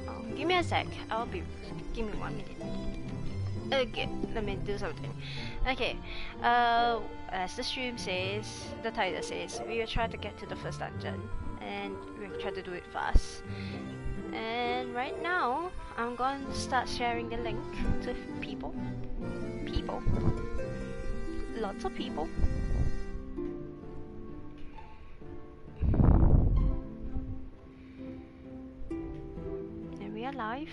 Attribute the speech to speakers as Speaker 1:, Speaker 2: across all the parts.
Speaker 1: no. Give me a sec. Give me 1 minute. Okay, let me do something. Okay, as the stream says, the title says, we will try to get to the first dungeon, and we'll try to do it fast. And right now, I'm going to start sharing the link to people. Lots of people. And we are live.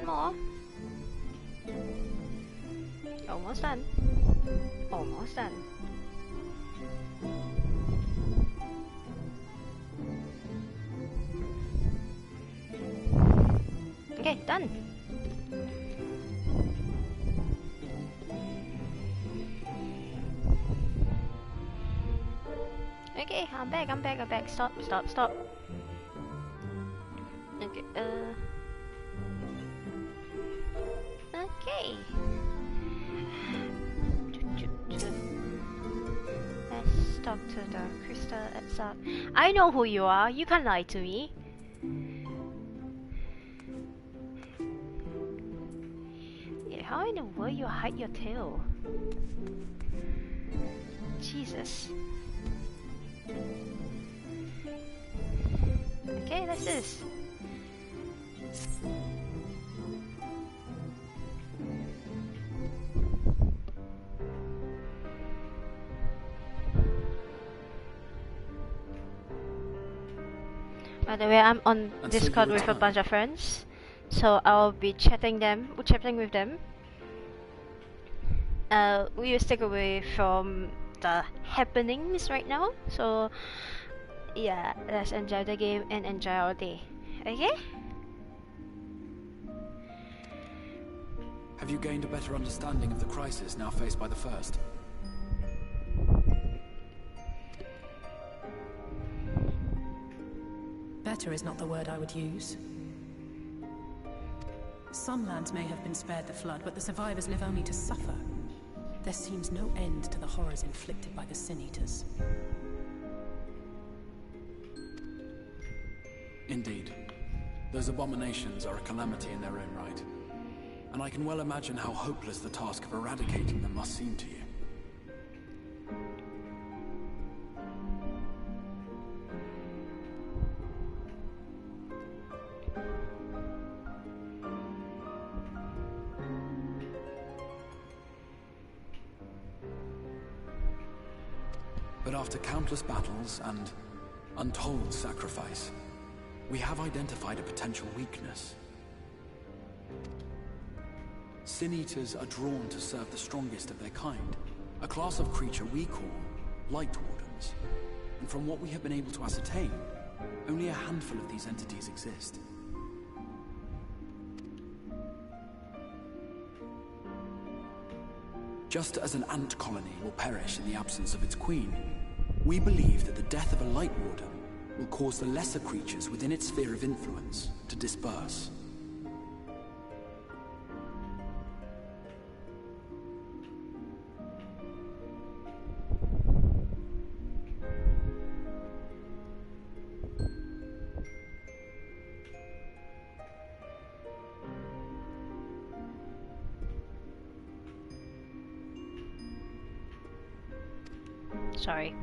Speaker 1: More. Almost done. Almost done. Okay, done. Okay, I'm back. Stop. Okay, okay. Let's talk to the crystal itself. I know who you are. You can't lie to me. Yeah, how in the world you hide your tail? Jesus. Okay, that's this. By the way, I'm on Discord with a bunch of friends, so I'll be chatting with them. We will stick away from the happenings right now, so yeah, let's enjoy the game and enjoy our day. Okay?
Speaker 2: Have you gained a better understanding of the crisis now faced by the First?
Speaker 3: Better is not the word I would use. Some lands may have been spared the flood, but the survivors live only to suffer. There seems no end to the horrors inflicted by the Sin Eaters.
Speaker 2: Indeed. Those abominations are a calamity in their own right. And I can well imagine how hopeless the task of eradicating them must seem to you. But after countless battles and untold sacrifice, we have identified a potential weakness. Sin Eaters are drawn to serve the strongest of their kind, a class of creature we call Light Wardens. And from what we have been able to ascertain, Only a handful of these entities exist. Just as an ant colony will perish in the absence of its queen, we believe that the death of a Light Warden will cause the lesser creatures within its sphere of influence to disperse.
Speaker 1: Sorry.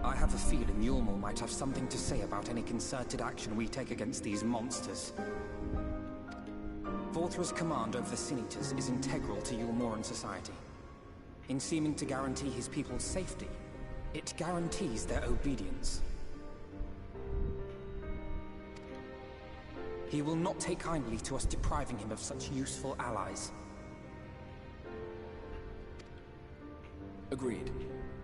Speaker 4: I have a feeling Yulmul might have something to say about any concerted action we take against these monsters. Vorthra's command over the Sin Eaters is integral to Yulmoran society. In seeming to guarantee his people's safety, it guarantees their obedience. He will not take kindly to us depriving him of such useful allies.
Speaker 2: Agreed.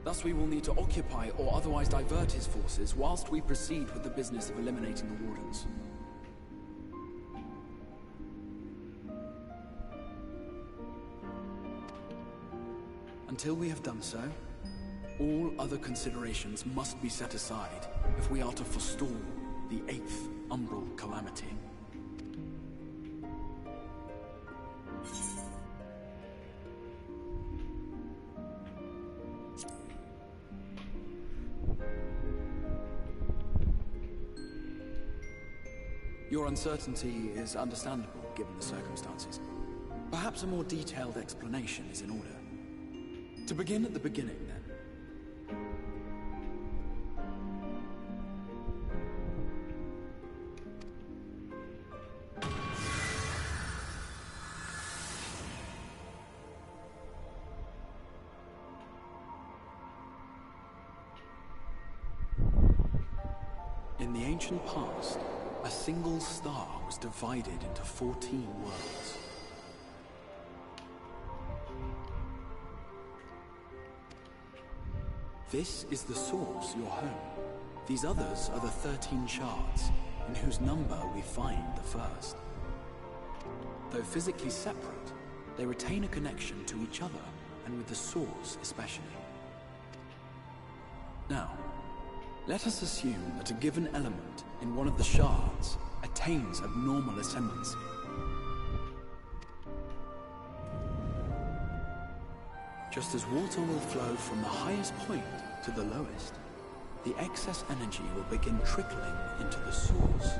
Speaker 2: Thus we will need to occupy or otherwise divert his forces whilst we proceed with the business of eliminating the Wardens. Until we have done so, all other considerations must be set aside if we are to forestall the 8th Umbral Calamity. Your uncertainty is understandable, given the circumstances. Perhaps a more detailed explanation is in order. To begin at the beginning, then. In the ancient past, a single star was divided into 14 worlds. This is the source, your home. These others are the 13 shards, in whose number we find the first. Though physically separate, they retain a connection to each other, and with the source especially. Now, let us assume that a given element in one of the shards attains abnormal ascendancy. Just as water will flow from the highest point to the lowest, the excess energy will begin trickling into the source.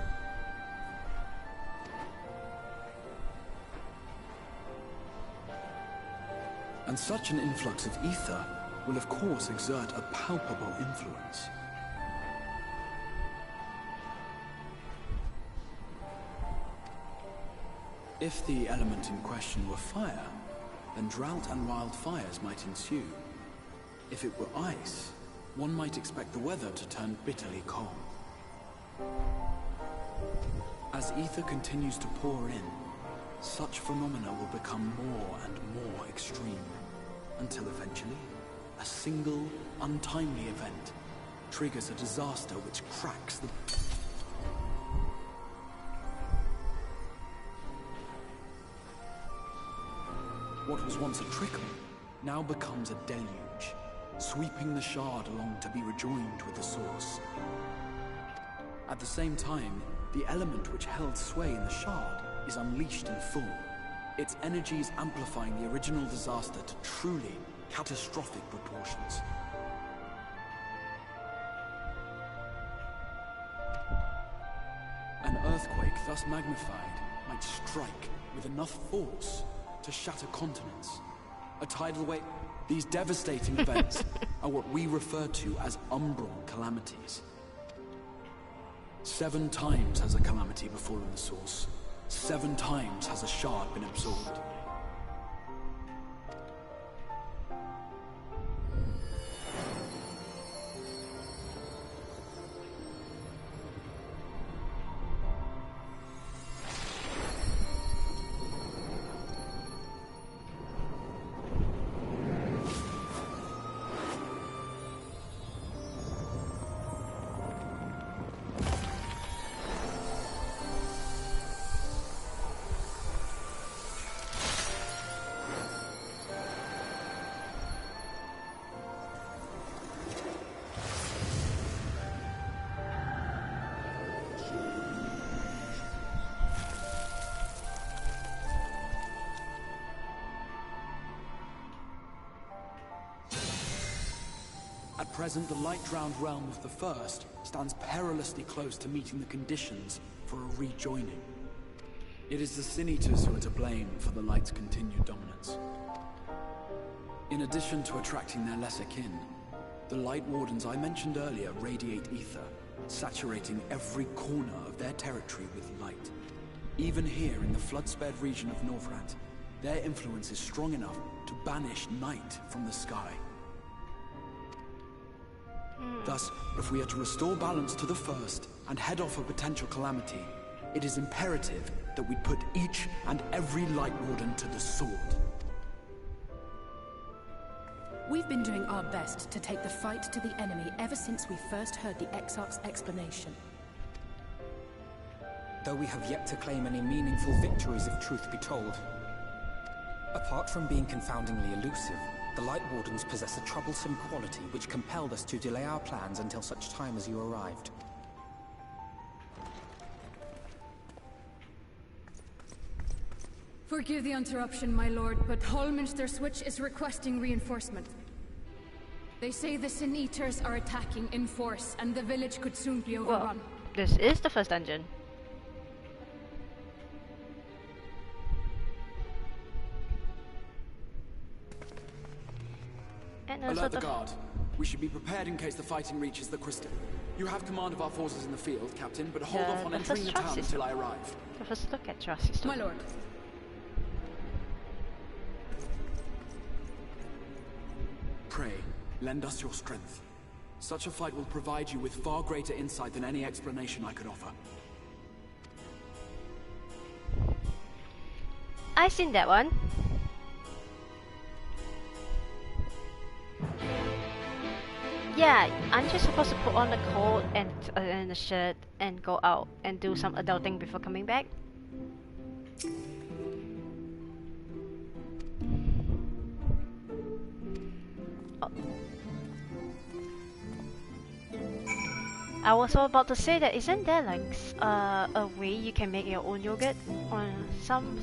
Speaker 2: And such an influx of ether will of course exert a palpable influence. If the element in question were fire, then drought and wildfires might ensue. If it were ice, one might expect the weather to turn bitterly cold. As ether continues to pour in, such phenomena will become more and more extreme, until eventually, a single, untimely event triggers a disaster which cracks the... What was once a trickle now becomes a deluge, sweeping the shard along to be rejoined with the source. At the same time, the element which held sway in the shard is unleashed in full, its energies amplifying the original disaster to truly catastrophic proportions. An earthquake thus magnified might strike with enough force to shatter continents. A tidal wave... These devastating events are what we refer to as umbral calamities. 7 times has a calamity befallen the source. 7 times has a shard been absorbed. At present, the light-drowned realm of the First stands perilously close to meeting the conditions for a rejoining. It is the Sin Eaters who are to blame for the light's continued dominance. In addition to attracting their lesser kin, the Light Wardens I mentioned earlier radiate ether, saturating every corner of their territory with light. Even here in the flood-spared region of Norvrant, their influence is strong enough to banish night from the sky. Thus, if we are to restore balance to the First and head off a potential calamity, it is imperative that we put each and every Light Warden to the sword.
Speaker 3: We've been doing our best to take the fight to the enemy ever since we first heard the Exarch's explanation.
Speaker 4: Though we have yet to claim any meaningful victories if truth be told. Apart from being confoundingly elusive, the Light Wardens possess a troublesome quality which compelled us to delay our plans until such time as you arrived.
Speaker 5: Forgive the interruption, my lord, but Hallminster Switch is requesting reinforcement. They say the Sin Eaters are attacking in force, and the village could soon be overrun.
Speaker 1: Well, this is the first dungeon. And
Speaker 2: Alert the guard. We should be prepared in case the fighting reaches the crystal. You have command of our forces in the field, Captain, but hold off on entering the town until I arrive.
Speaker 1: Let us look at trust system.
Speaker 5: My lord.
Speaker 2: Pray, lend us your strength. Such a fight will provide you with far greater insight than any explanation I could offer.
Speaker 1: I seen that one. Yeah, aren't you supposed to put on a coat and a shirt and go out and do some adulting before coming back? Oh. I was about to say that isn't there like a way you can make your own yogurt or some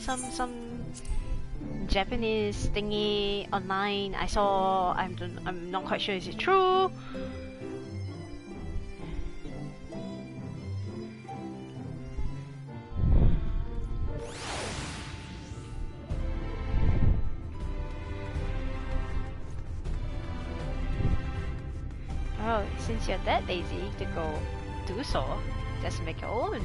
Speaker 1: Japanese thingy online I saw. I'm not quite sure is it true. Oh, since you're that lazy to go do so, just make your own.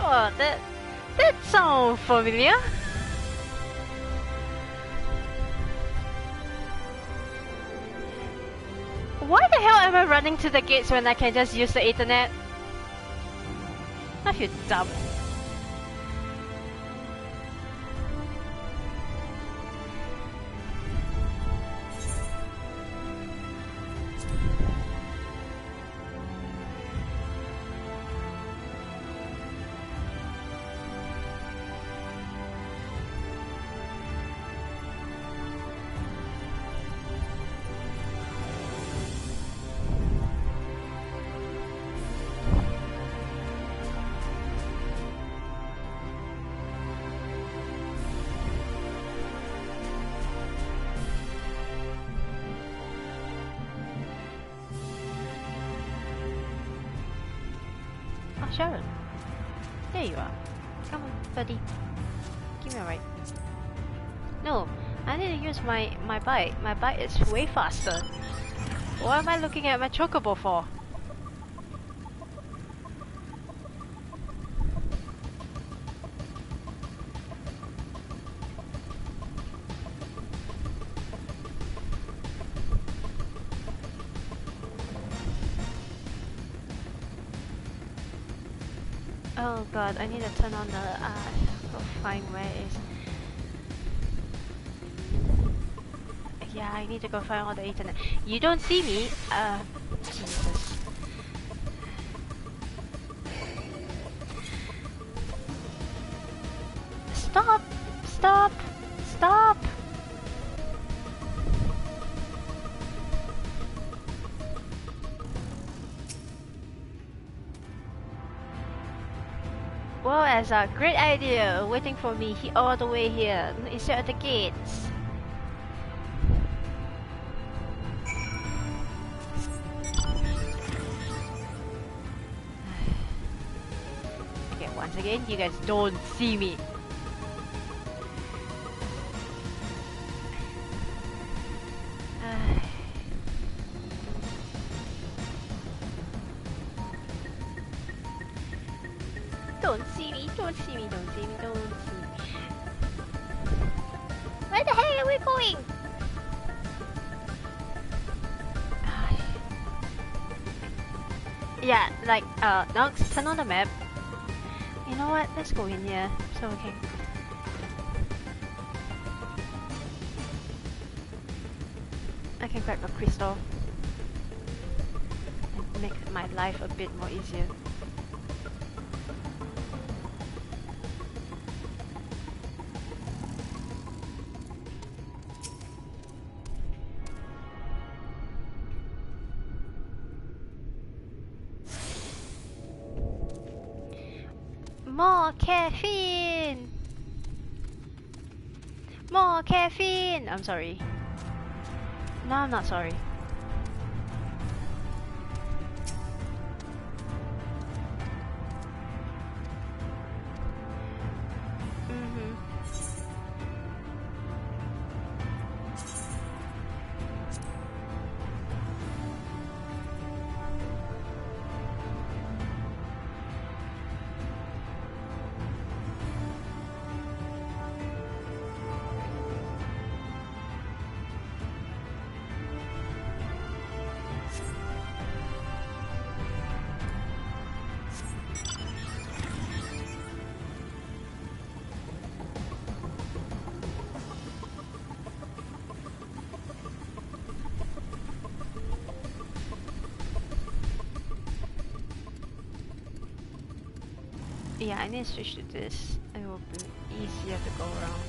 Speaker 1: Oh, that sounds familiar. Why the hell am I running to the gates when I can just use the internet? I feel dumb. Sharon, there you are. Come on, buddy. Give me a ride. No, I need to use my bike. My bike is way faster. What am I looking at my chocobo for? Oh god, I need to turn on the go find where it is. Yeah, I need to go find all the internet. You don't see me? Jesus. Stop! Stop! Stop! Well, as a great idea, waiting for me all the way here instead of the gates. Okay, once again, you guys don't see me. Don't see me, don't see me, don't see me, don't see me. Where the hell are we going? Yeah, like, Nox, turn on the map. You know what? Let's go in here so we can. I can grab a crystal and make my life a bit more easier. More caffeine! More caffeine! I'm sorry. No, I'm not sorry. Yeah, I need to switch to this. It will be easier to go around.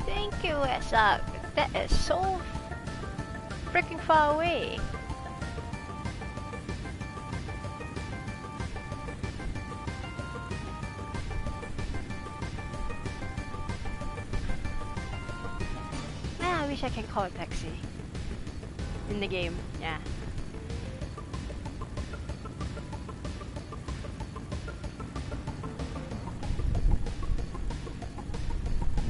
Speaker 1: Thank you, Esak. That is so freaking far away. Ah, I wish I can call a taxi in the game. Yeah.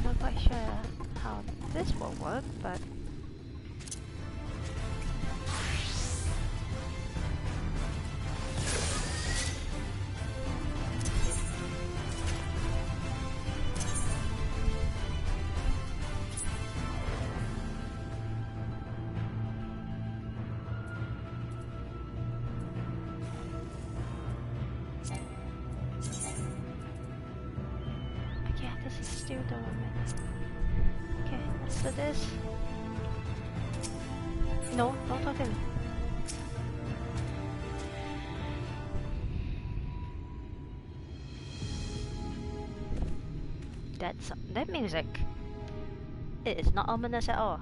Speaker 1: Not quite sure how this will work, but okay, this is still the woman. Okay, let's do this. No, don't talk to me. That music. It is not ominous at all.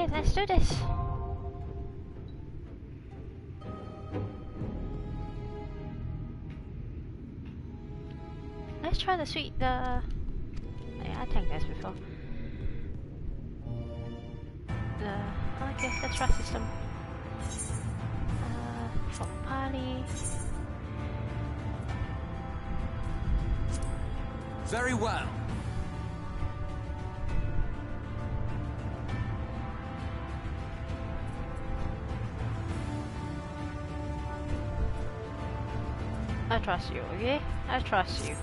Speaker 1: Alright, let's do this. Let's try the yeah, I think that's before. Okay, the trust system. For party.
Speaker 2: Very well.
Speaker 1: I trust you, okay? I trust you.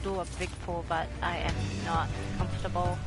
Speaker 1: Do a big pull, but I am not comfortable.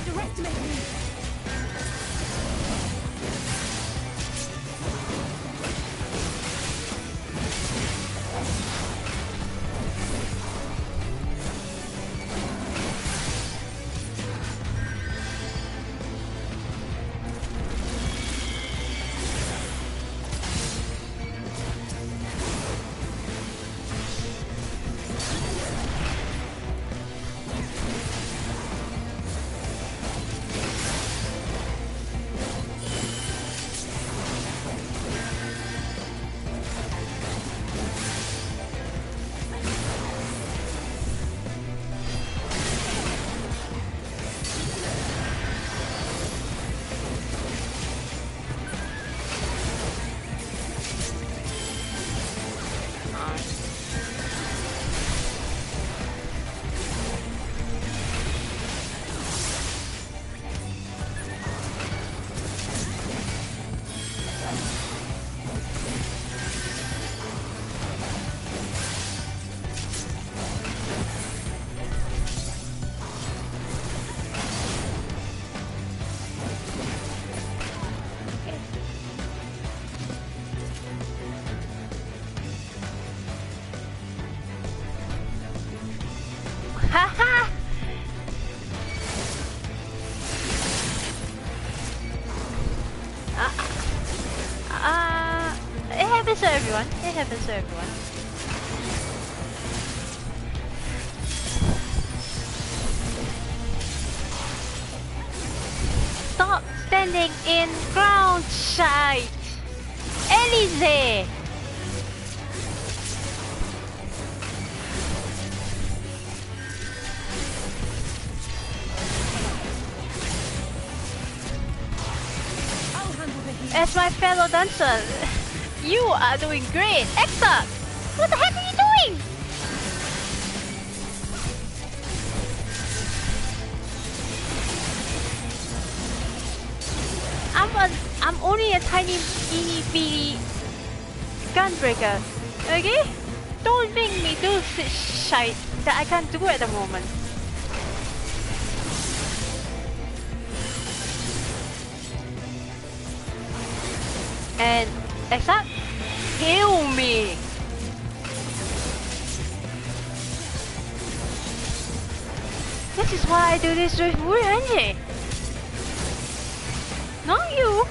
Speaker 5: Underestimate me!
Speaker 1: Haha! It happens to everyone. It happens to everyone. Stop standing in ground sight! Elise! As my fellow dancer, you are doing great! Exa! What the heck are you doing? I'm only a tiny itty bitty gunbreaker, okay? Don't make me do shit that I can't do at the moment. And except heal me. This is why I do this with Angie. Not you.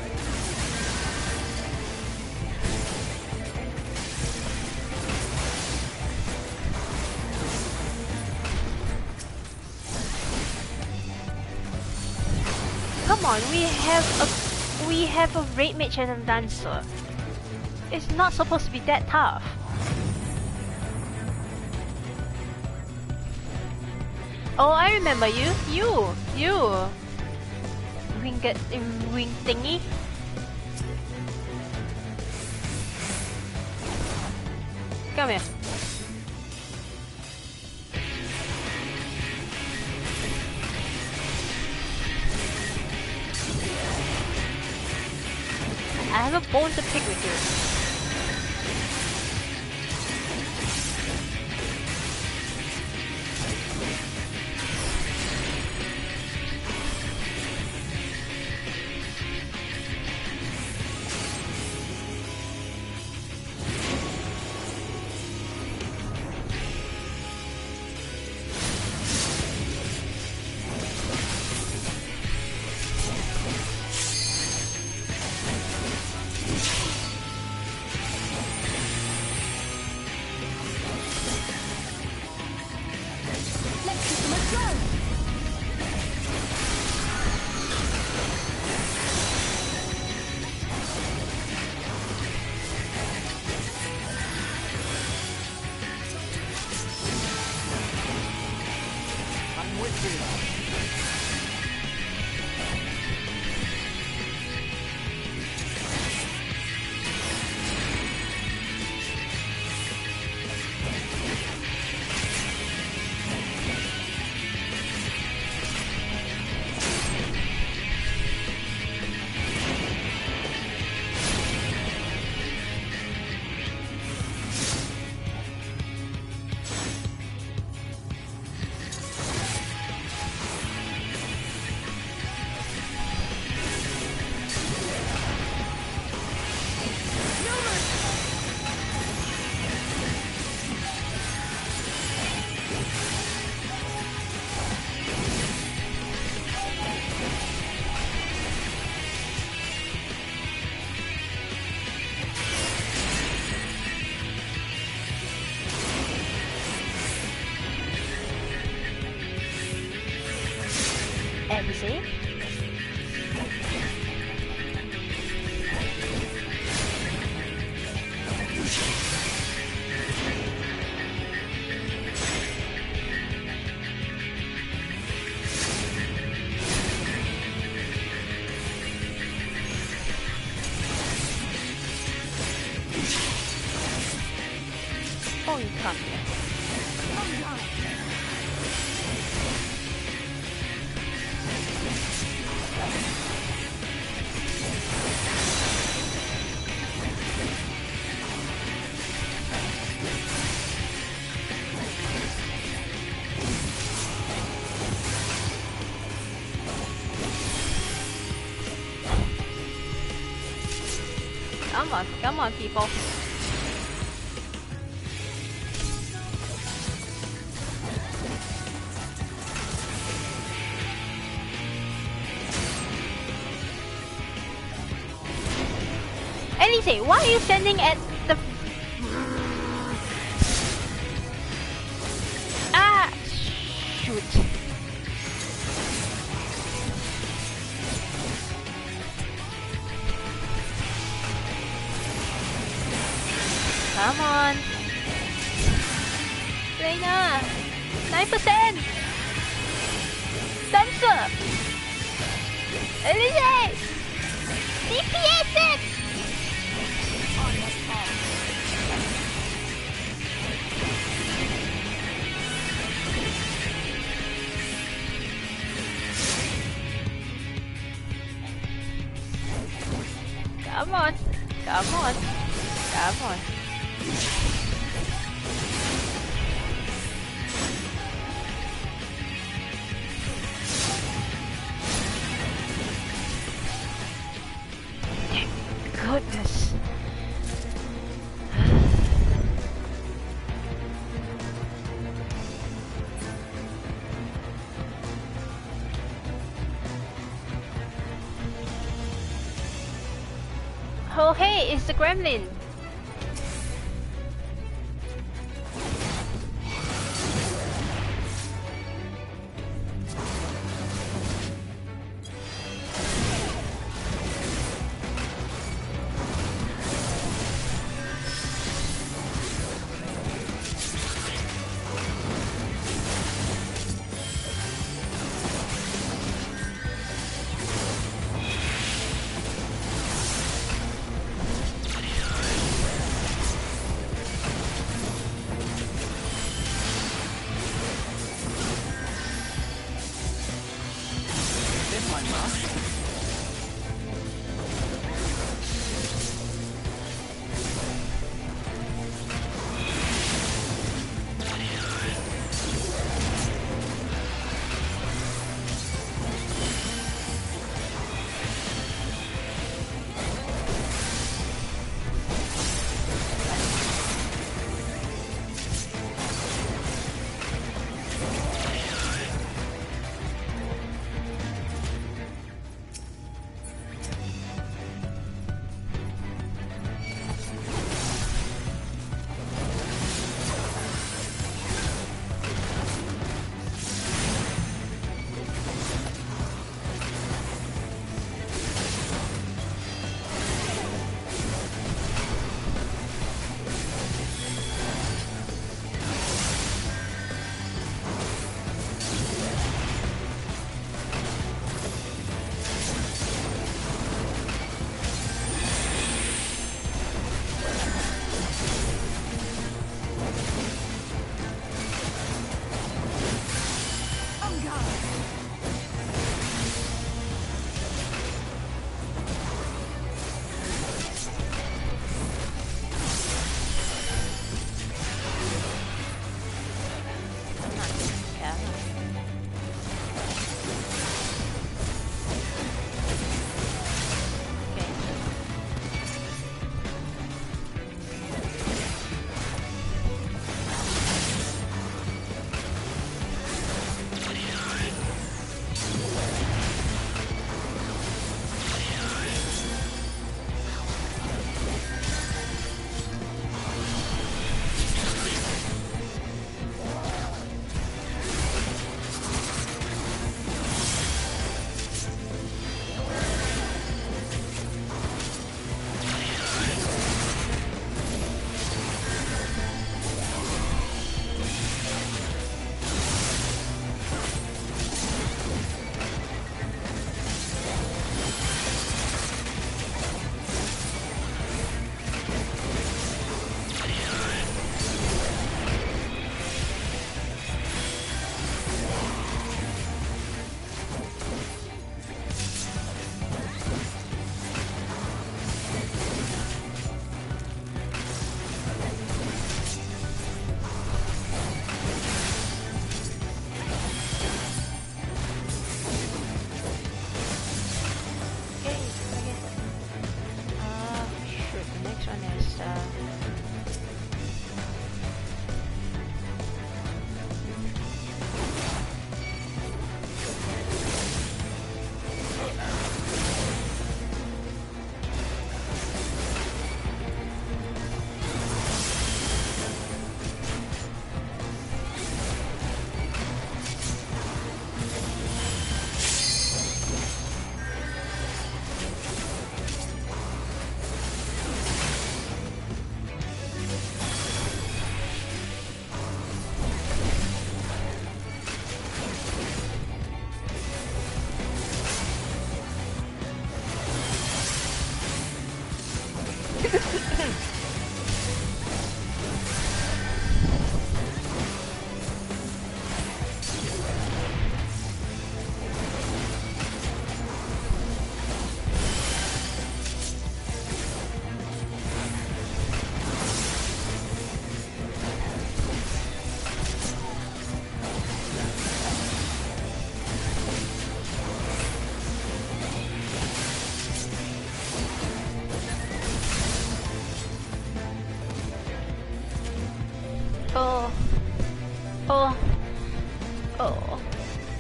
Speaker 1: Come on, we have a raid mage and a dancer. It's not supposed to be that tough. Oh, I remember you. You. Wing thingy. Come here. I have a bone to pick with you. see? Oh, you come here. Come on, people. Anything, why are you standing at the... Ah! Shoot. Come on. Reina. 9%. Dumpster. Elise. DPS it. Come on. Come on. Come on. Goodness. Oh hey, it's the gremlin.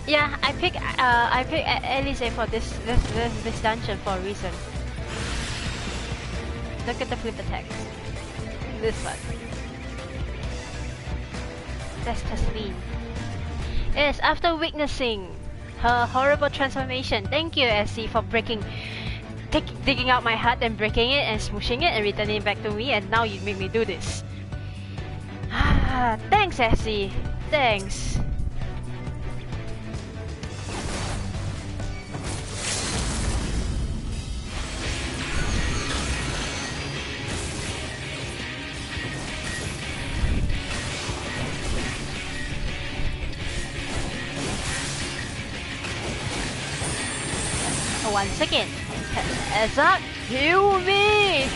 Speaker 1: Yeah, I pick Elise for this dungeon for a reason. Look at the flip attacks. This one. That's Tasleen. Yes, after witnessing her horrible transformation, thank you, SC, for digging out my heart and breaking it and smooshing it and returning it back to me, and now you make me do this. Thanks, SC. Thanks. Once again, Ezra, heal me!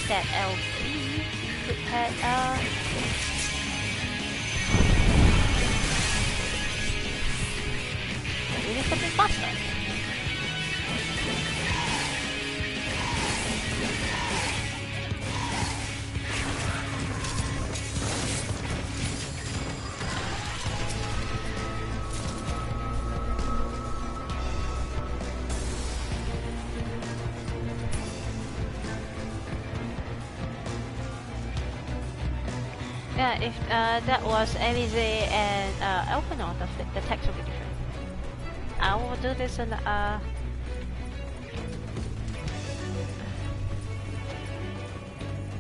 Speaker 1: That LP could have really something faster. Yeah, if that was Elise and Elpenor, the text will be different. I will do this in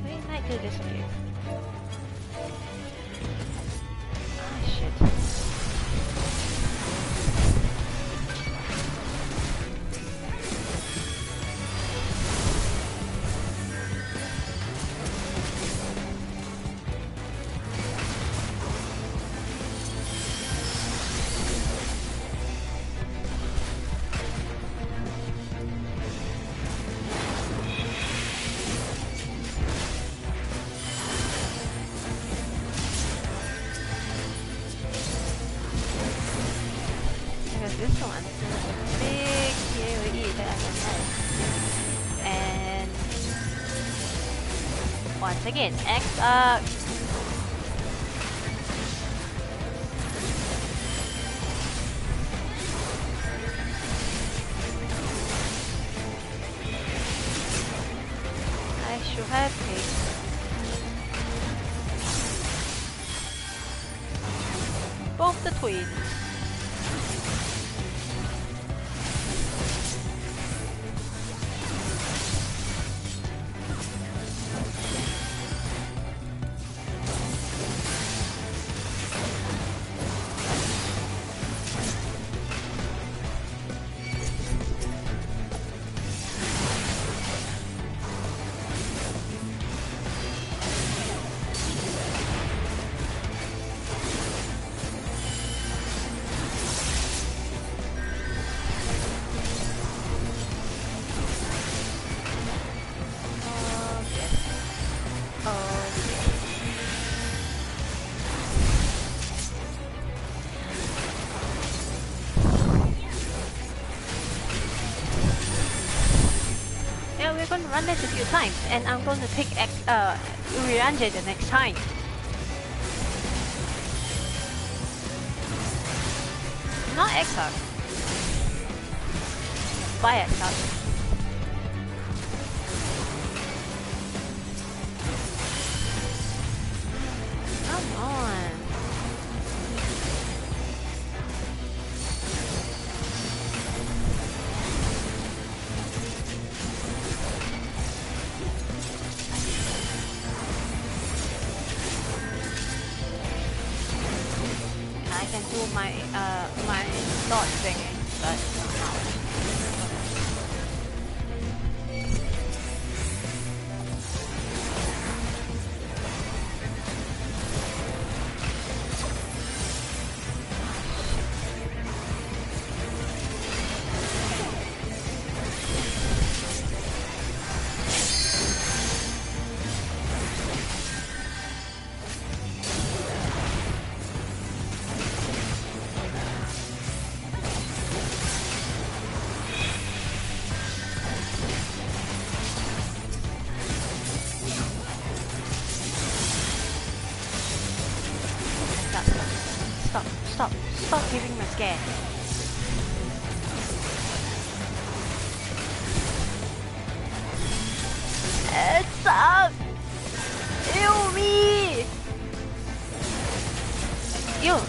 Speaker 1: we might do this again. Ah, shit. This one is a big PoE that I don't know. And once again, X up. I should have picked both the twins. We're going to run this a few times, and I'm going to pick Urianje the next time. Not Exarch. By Exarch. Come on. My dot thingy, but Stop giving me a scare. It's up! Ew me! Ew!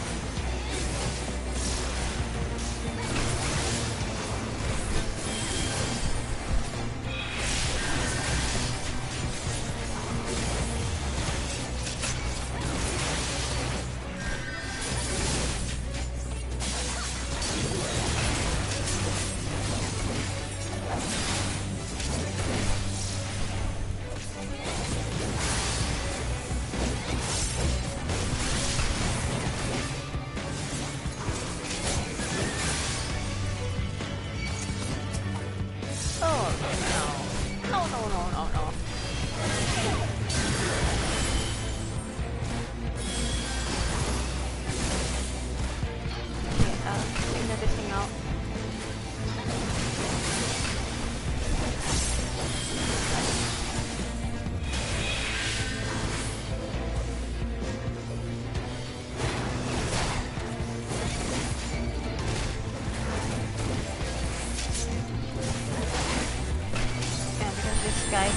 Speaker 1: Guy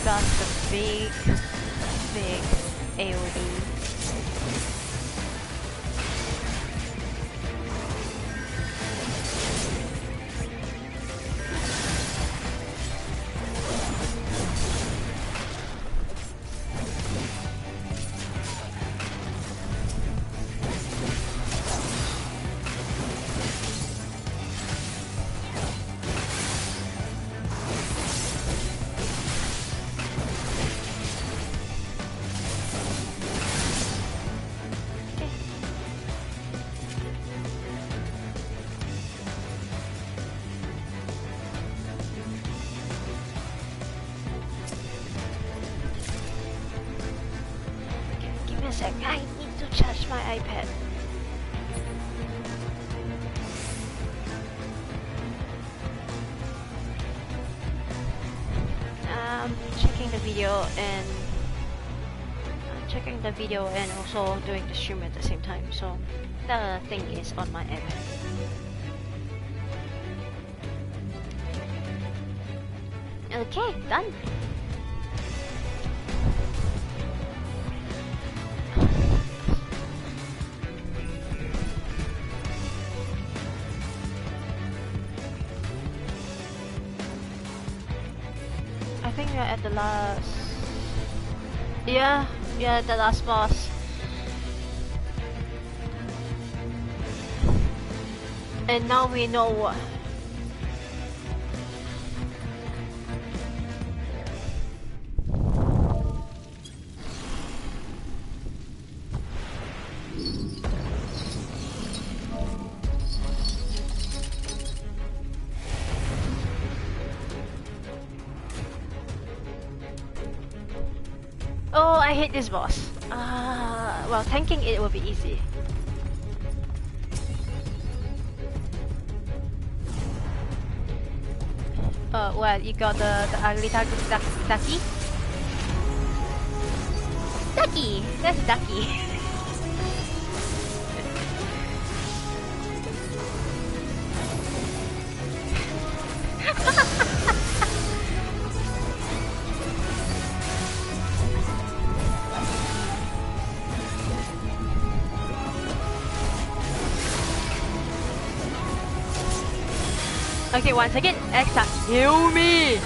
Speaker 1: got the big AoE. sec, I need to charge my iPad. Checking the video and also doing the stream at the same time, so the thing is on my iPad. Okay, done. I think we're at the last... Yeah, the last boss. And now we know what... Oh, I hate this boss. Well, tanking it will be easy. Well, you got the ugly ducky. Ducky! That's ducky. Okay, once again, X-Tack, heal me!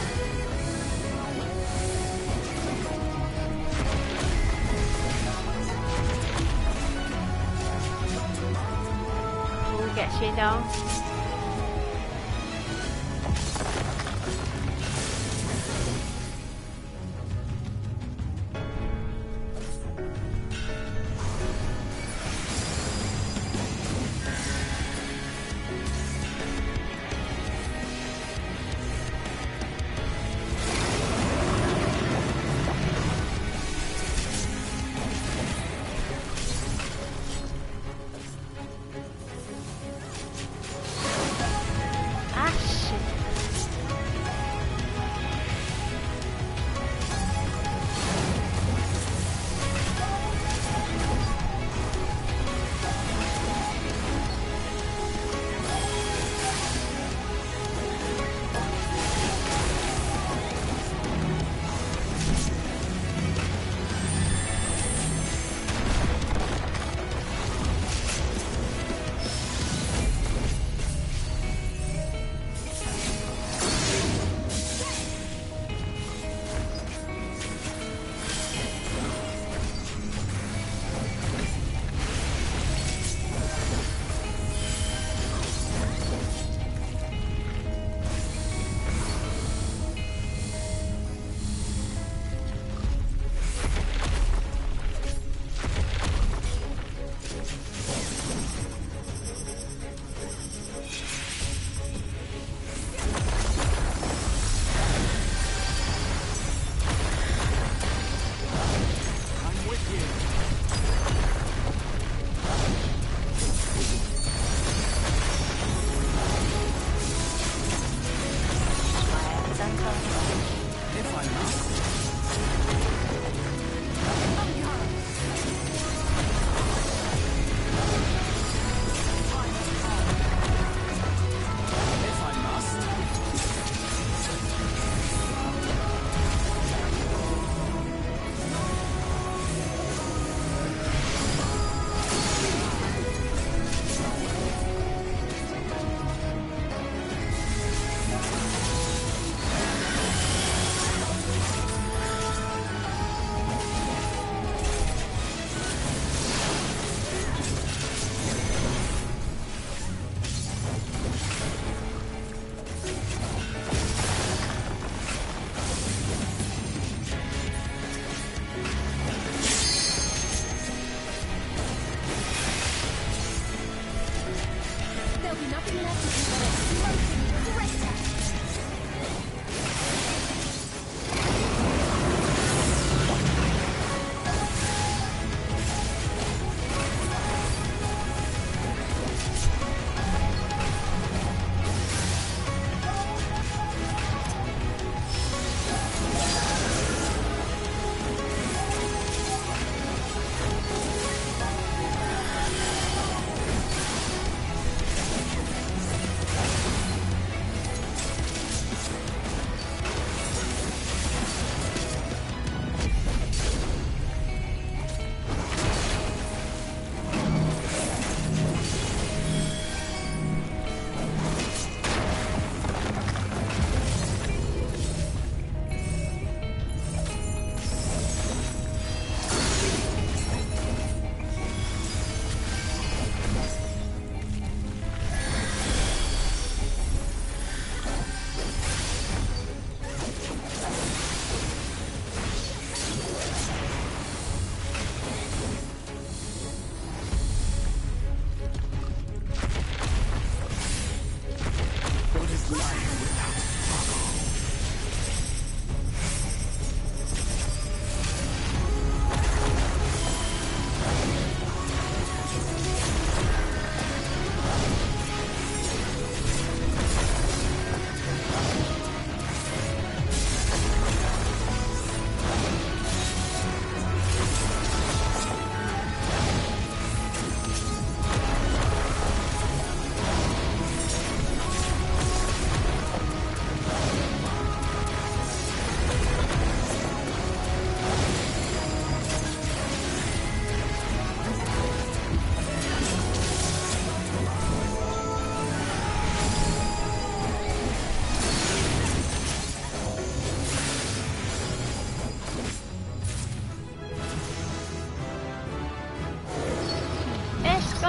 Speaker 1: We'll get Shane down.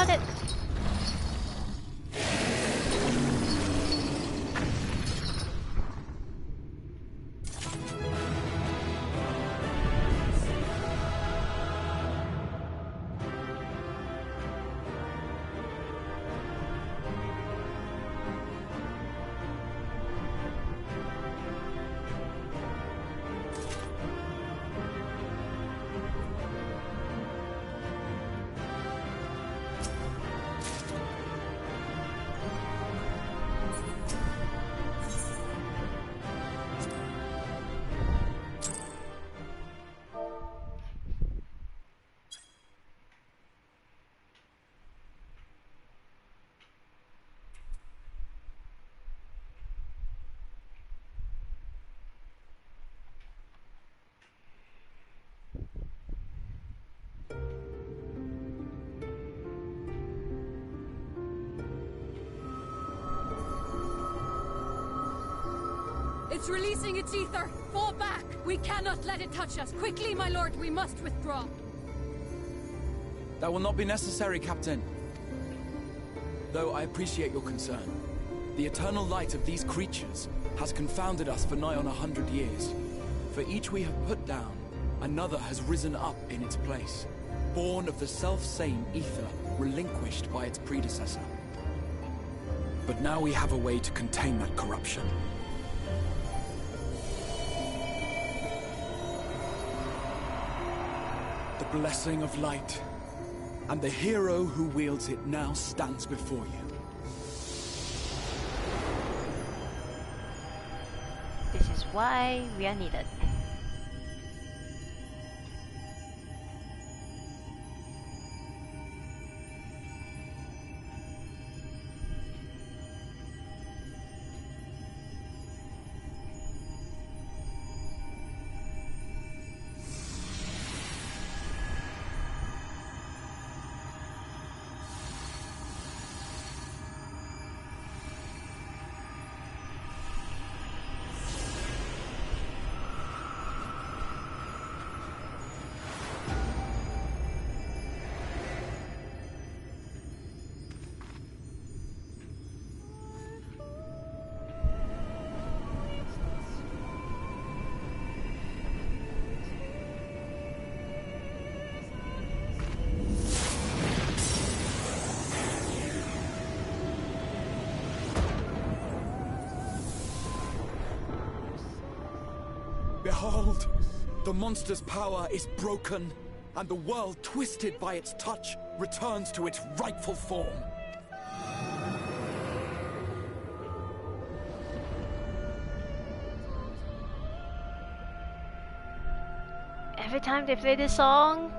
Speaker 1: Got it!
Speaker 5: It's releasing its ether! Fall back! We cannot let it touch us! Quickly, my lord, we must withdraw!
Speaker 2: That will not be necessary, Captain. Though I appreciate your concern. The eternal light of these creatures has confounded us for nigh on 100 years. For each we have put down, another has risen up in its place, born of the self-same ether relinquished by its predecessor. But now we have a way to contain that corruption. The blessing of light, and the hero who wields it now stands before you.
Speaker 1: This is why we are needed.
Speaker 2: Behold! The monster's power is broken, and the world, twisted by its touch, returns to its rightful form.
Speaker 1: Every time they play this song,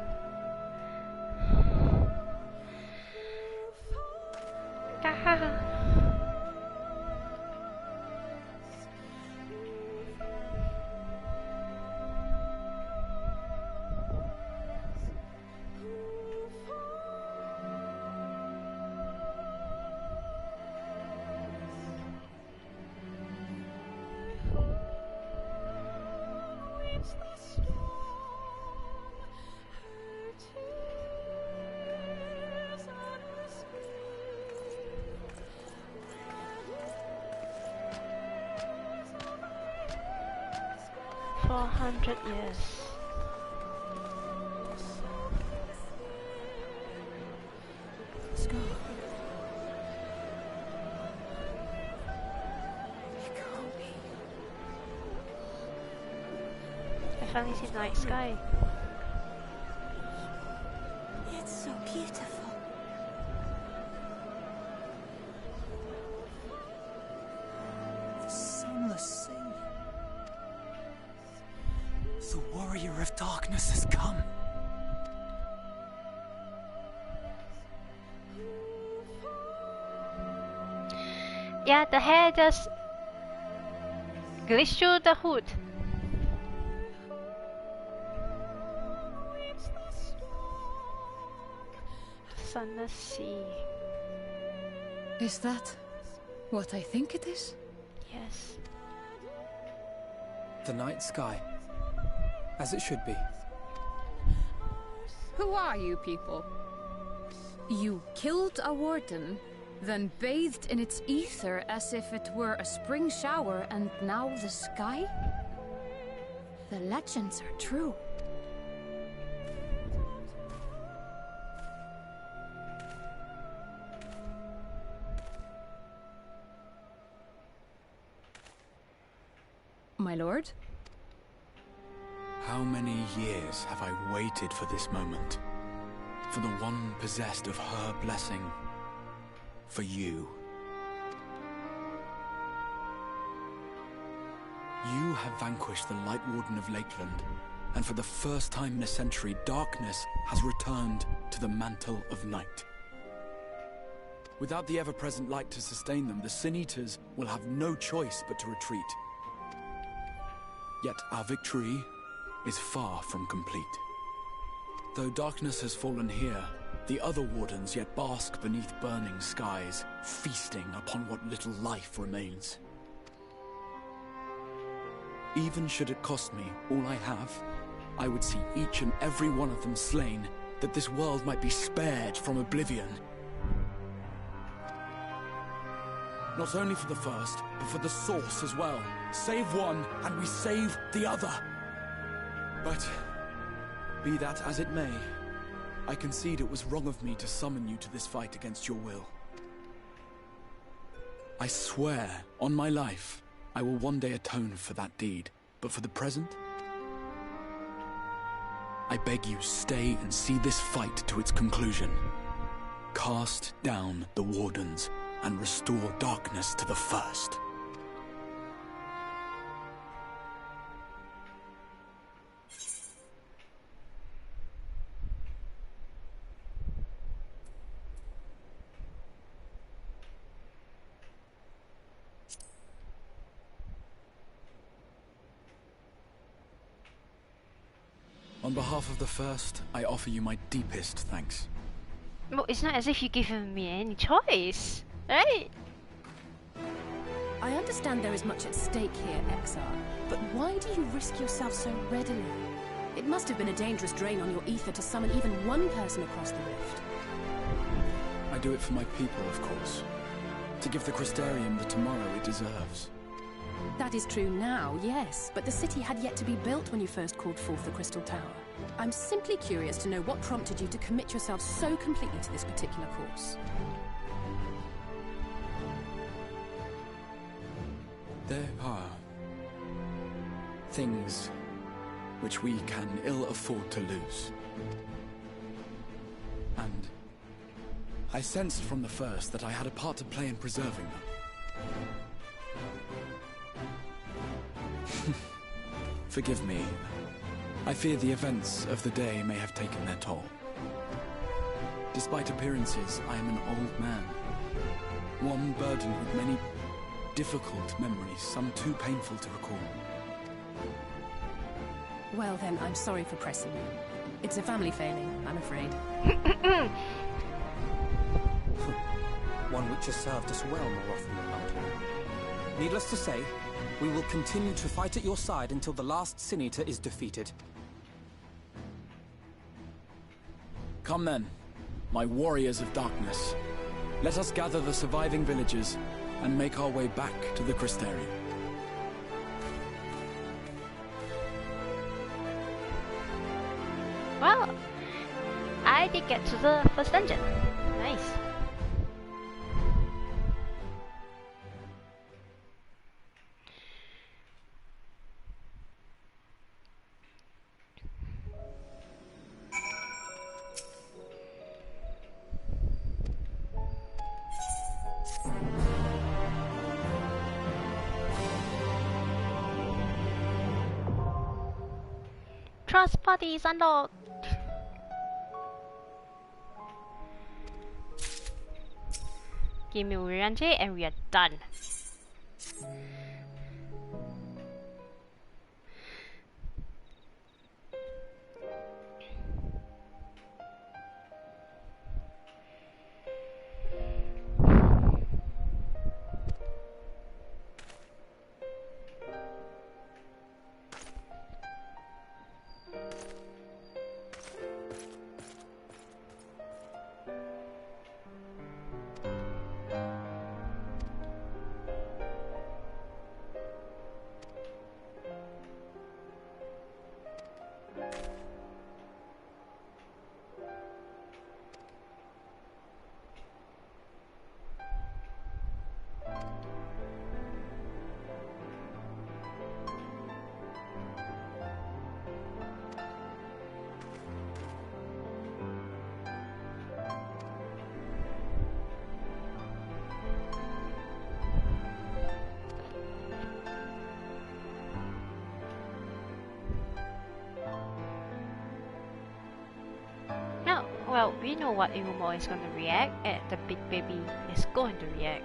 Speaker 1: for 100 years.
Speaker 3: Let's go. It can't be.
Speaker 1: I finally see the night sky.
Speaker 3: It's so beautiful.
Speaker 4: The sunless sea. The warrior of darkness has come.
Speaker 1: Yeah, the hair just glitched through the hood. Sunless sea.
Speaker 5: Is that what I think it is?
Speaker 1: Yes.
Speaker 4: The night sky. As it should be.
Speaker 5: Who are you people? You killed a warden, then bathed in its ether as if it were a spring shower, and now the sky? The legends are true. My lord?
Speaker 2: How many years have I waited for this moment? For the one possessed of her blessing. For you. You have vanquished the Light Warden of Lakeland, and for the first time in a century, darkness has returned to the mantle of night. Without the ever-present light to sustain them, the Sin Eaters will have no choice but to retreat. Yet our victory is far from complete. Though darkness has fallen here, the other wardens yet bask beneath burning skies, feasting upon what little life remains. Even should it cost me all I have, I would see each and every one of them slain, that this world might be spared from oblivion. Not only for the first, but for the source as well. Save one, and we save the other. But, be that as it may, I concede it was wrong of me to summon you to this fight against your will. I swear, on my life, I will one day atone for that deed, but for the present, I beg you stay and see this fight to its conclusion. Cast down the wardens and restore darkness to the first. On behalf of the first, I offer you my deepest thanks.
Speaker 1: Well, it's not as if you've given me any choice, right?
Speaker 3: I understand there is much at stake here, XR, but why do you risk yourself so readily? It must have been a dangerous drain on your ether to summon even one person across the rift.
Speaker 2: I do it for my people, of course. To give the Crystarium the tomorrow it deserves.
Speaker 3: That is true now, yes, but the city had yet to be built when you first called forth the Crystal Tower. I'm simply curious to know what prompted you to commit yourself so completely to this particular course.
Speaker 2: There are things which we can ill afford to lose. And I sensed from the first that I had a part to play in preserving them. Forgive me. I fear the events of the day may have taken their toll. Despite appearances, I am an old man. One burdened with many difficult memories, some too painful to recall.
Speaker 3: Well then, I'm sorry for pressing you. It's a family failing, I'm afraid.
Speaker 4: One which has served us well more often than not. Needless to say, we will continue to fight at your side until the last Sin Eater is defeated.
Speaker 2: Come then, my warriors of darkness. Let us gather the surviving villagers and make our way back to the Crystarium.
Speaker 1: Well, I did get to the first dungeon. Nice. Trust party is unlocked. Give me Uriante and we are done. We know what Irumo is going to react, and the big baby is going to react.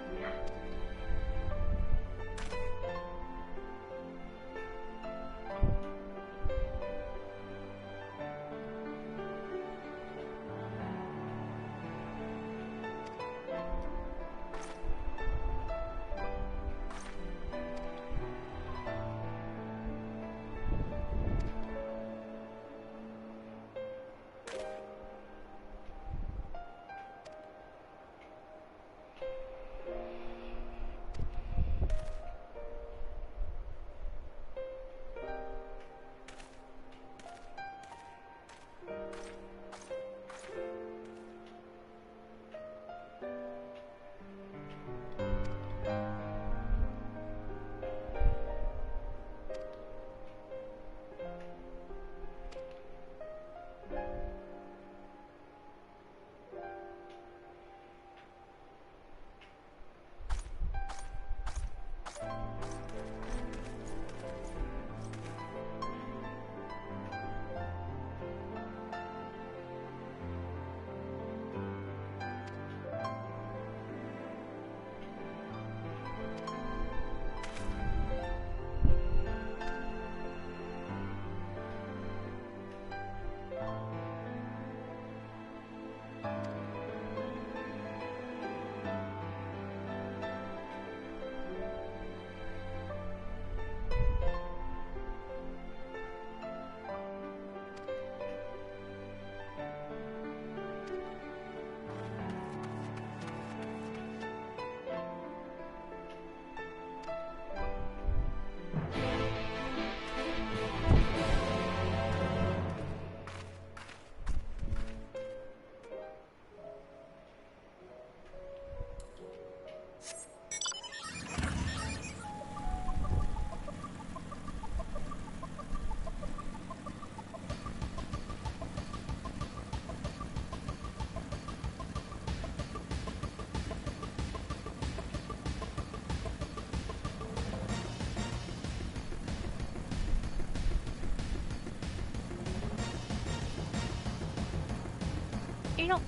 Speaker 1: You know,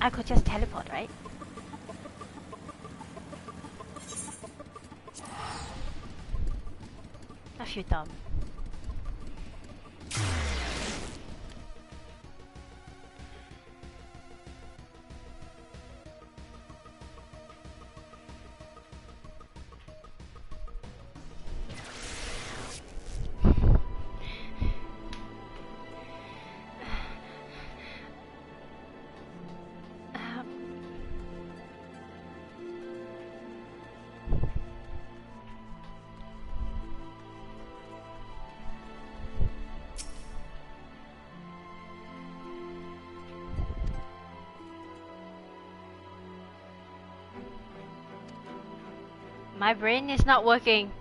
Speaker 1: I could just teleport, right? I feel dumb. My brain is not working.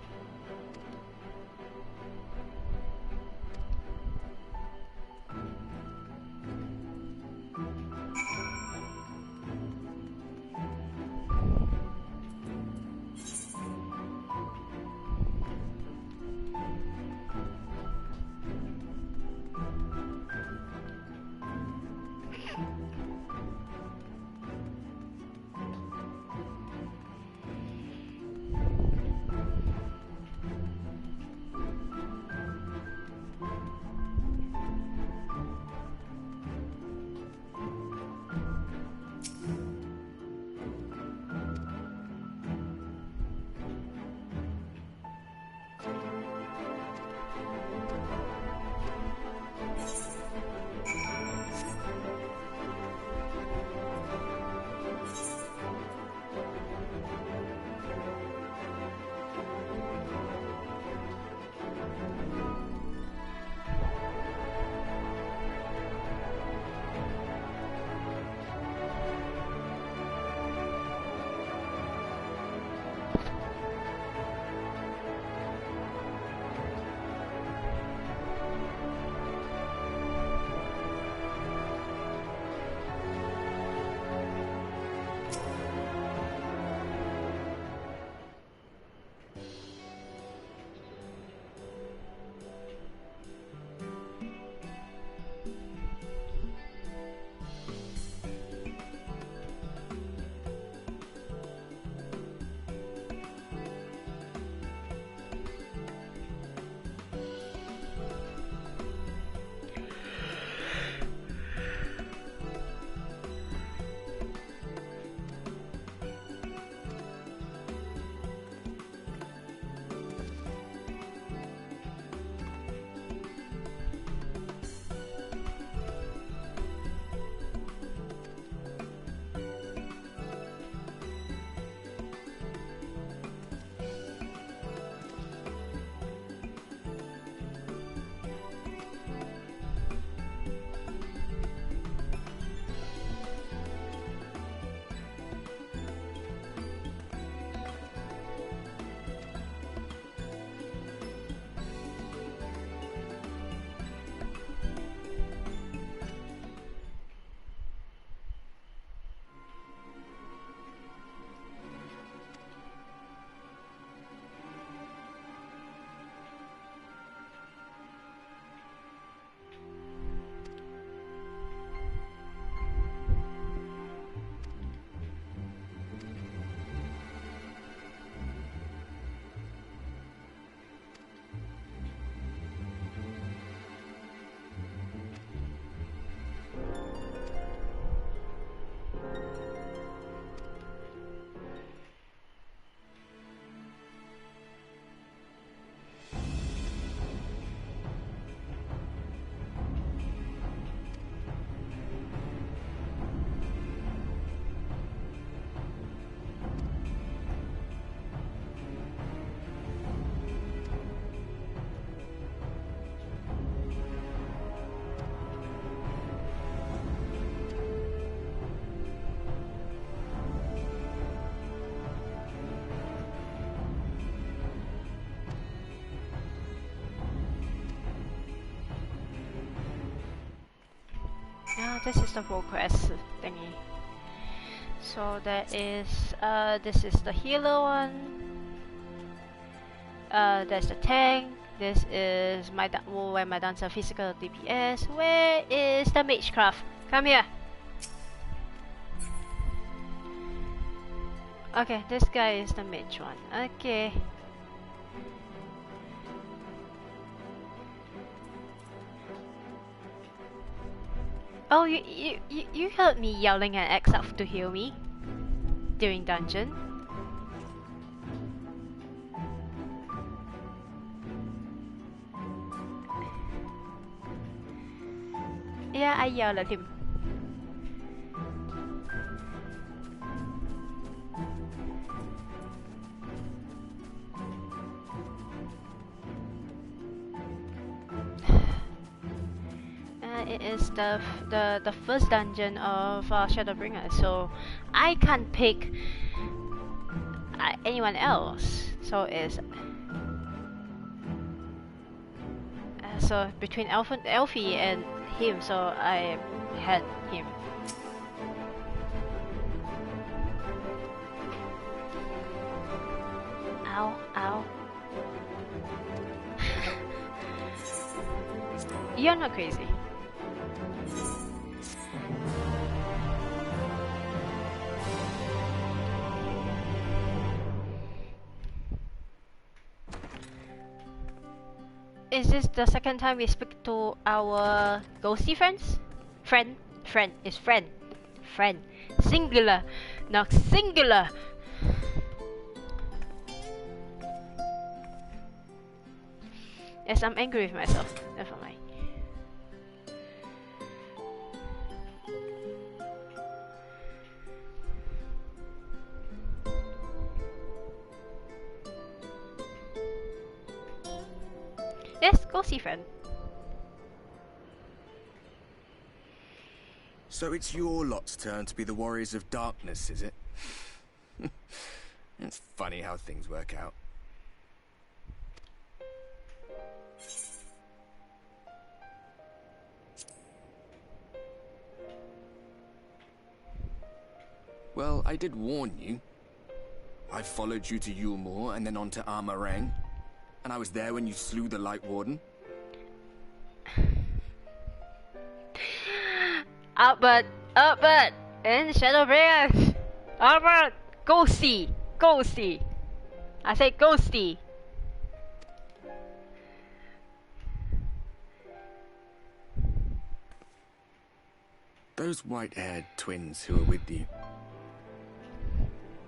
Speaker 1: This is the progress thingy. So that is this is the healer one. That's the tank. This is my where my dancer physical DPS. Where is the magecraft? Come here. Okay, this guy is the mage one. Okay. Oh, you heard me yelling at Exaf to heal me during dungeon. Yeah, I yelled at him. It is the first dungeon of Shadowbringer, so I can't pick anyone else. So it's so between Elfie and him, so I had him. Ow, ow. You're not crazy. Is this the second time we speak to our ghosty friends? Friend is friend. Singular, not singular. Yes, I'm angry with myself. Never mind. Yes, go see friend.
Speaker 6: So it's your lot's turn to be the Warriors of Darkness, is it? It's funny how things work out. Well, I did warn you. I followed you to Yulmore and then on to Armarang. And I was there when you slew the Light Warden.
Speaker 1: Albert, and Shadowbringers. Albert, ghosty. I said ghosty.
Speaker 6: Those white-haired twins who were with you.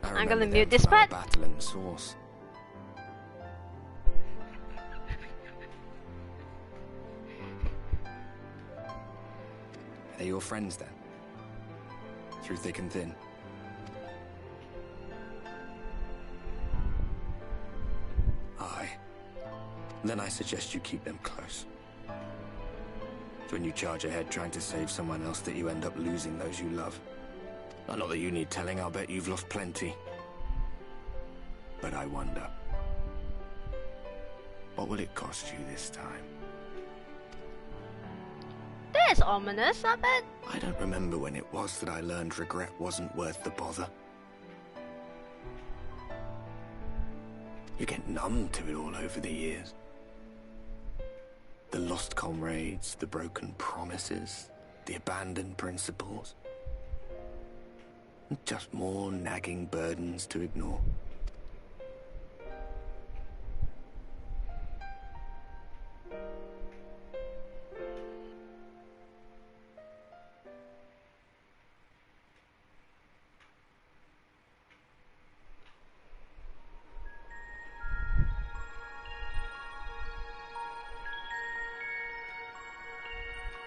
Speaker 1: I'm gonna mute this part.
Speaker 6: Battle in the Source. Are they your friends then? Through thick and thin? Aye. Then I suggest you keep them close. It's when you charge ahead trying to save someone else that you end up losing those you love. Not that you need telling, I'll bet you've lost plenty. But I wonder, what will it cost you this time?
Speaker 1: That's ominous, I bet.
Speaker 6: I don't remember when it was that I learned regret wasn't worth the bother. You get numb to it all over the years. The lost comrades, the broken promises, the abandoned principles. Just more nagging burdens to ignore.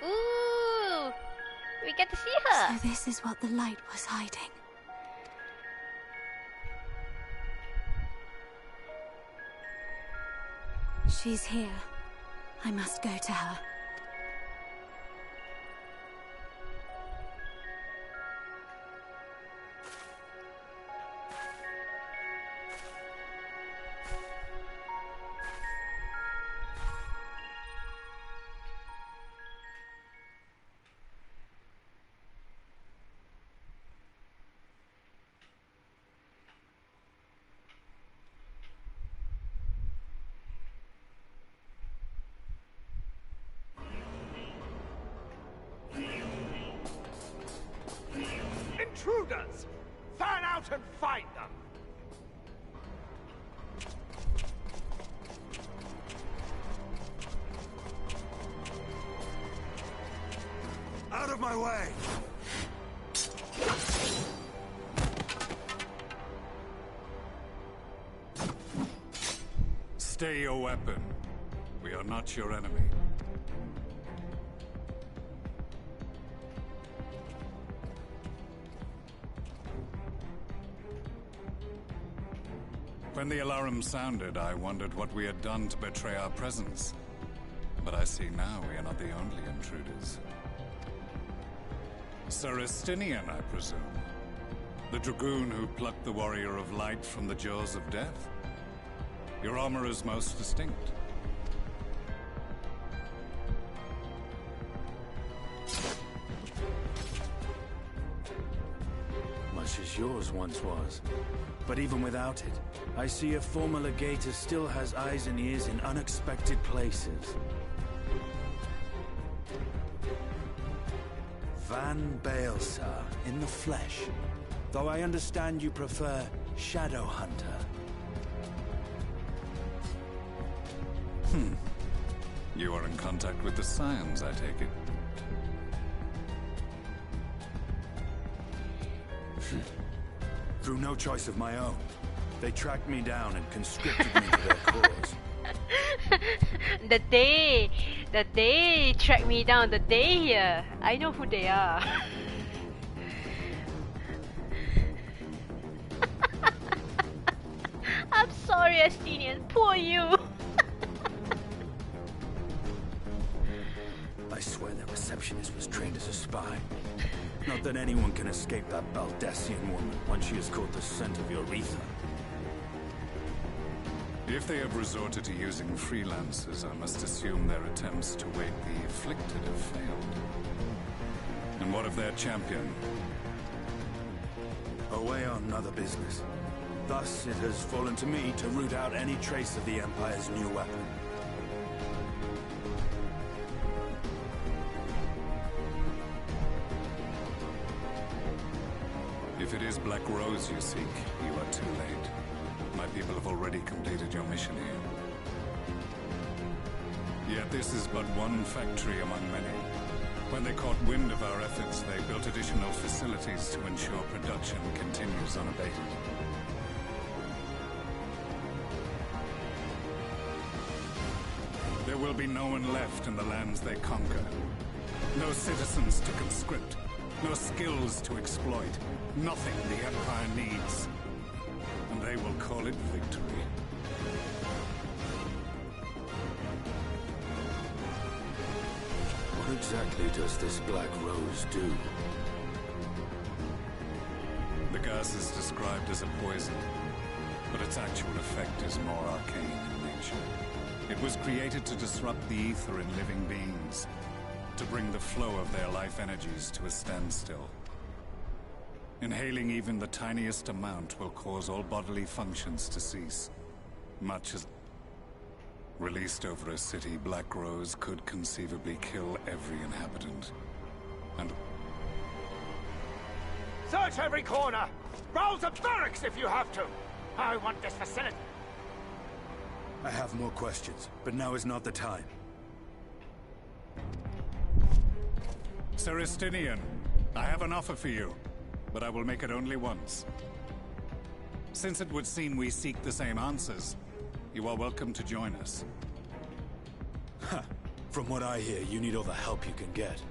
Speaker 1: Ooh, we get to see her.
Speaker 7: So this is what the light was hiding. She's here. I must go to her.
Speaker 8: out and find them!
Speaker 9: Out of my way!
Speaker 10: Stay your weapon. We are not your enemy. When the alarm sounded, I wondered what we had done to betray our presence. But I see now we are not the only intruders. Sir Estinian, I presume. The dragoon who plucked the Warrior of Light from the jaws of death. Your armor is most distinct.
Speaker 11: Much as yours once was. But even without it, I see a former legator still has eyes and ears in unexpected places. Van Baelsar, in the flesh. Though I understand you prefer Shadow Hunter.
Speaker 10: You are in contact with the Scions, I take it.
Speaker 11: Through no choice of my own, they tracked me down and conscripted me to their cause.
Speaker 1: The day track me down, the day here. I know who they are. I'm sorry, Estinian. Poor you.
Speaker 11: I swear their receptionist was trained as a spy. Not that anyone can escape that Baldessian woman once she has caught the scent of your ether.
Speaker 10: If they have resorted to using freelancers, I must assume their attempts to wake the afflicted have failed. And what of their champion?
Speaker 11: Away on other business. Thus, it has fallen to me to root out any trace of the Empire's new weapon.
Speaker 10: If it is Black Rose you seek, you are too late. My people have already completed your mission here. Yet this is but one factory among many. When they caught wind of our efforts, they built additional facilities to ensure production continues unabated. There will be no one left in the lands they conquer. No citizens to conscript. No skills to exploit. Nothing the Empire needs. And they will call it victory.
Speaker 11: What exactly does this Black Rose do?
Speaker 10: The gas is described as a poison, but its actual effect is more arcane in nature. It was created to disrupt the ether in living beings, to bring the flow of their life energies to a standstill. Inhaling even the tiniest amount will cause all bodily functions to cease, much as... Released over a city, Black Rose could conceivably kill every inhabitant. And...
Speaker 8: Search every corner! Rouse the barracks if you have to! I want this facility!
Speaker 11: I have more questions, but now is not the time.
Speaker 10: Sir Estinian, I have an offer for you, but I will make it only once. Since it would seem we seek the same answers, you are welcome to join us.
Speaker 11: Ha! From what I hear, you need all the help you can get.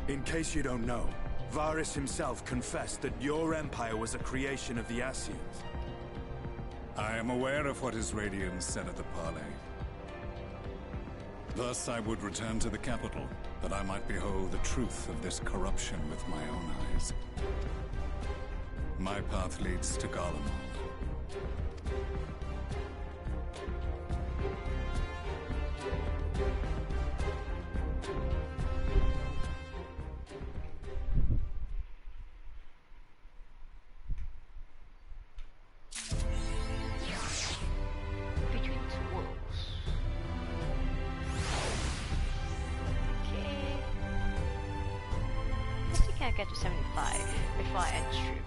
Speaker 11: In case you don't know, Varys himself confessed that your empire was a creation of the Ascians.
Speaker 10: I am aware of what his Radiance said at the parley. Thus I would return to the capital, that I might behold the truth of this corruption with my own eyes. My path leads to Garlemald.
Speaker 1: Between two worlds. Okay. I guess we can get to 75 before I end stream.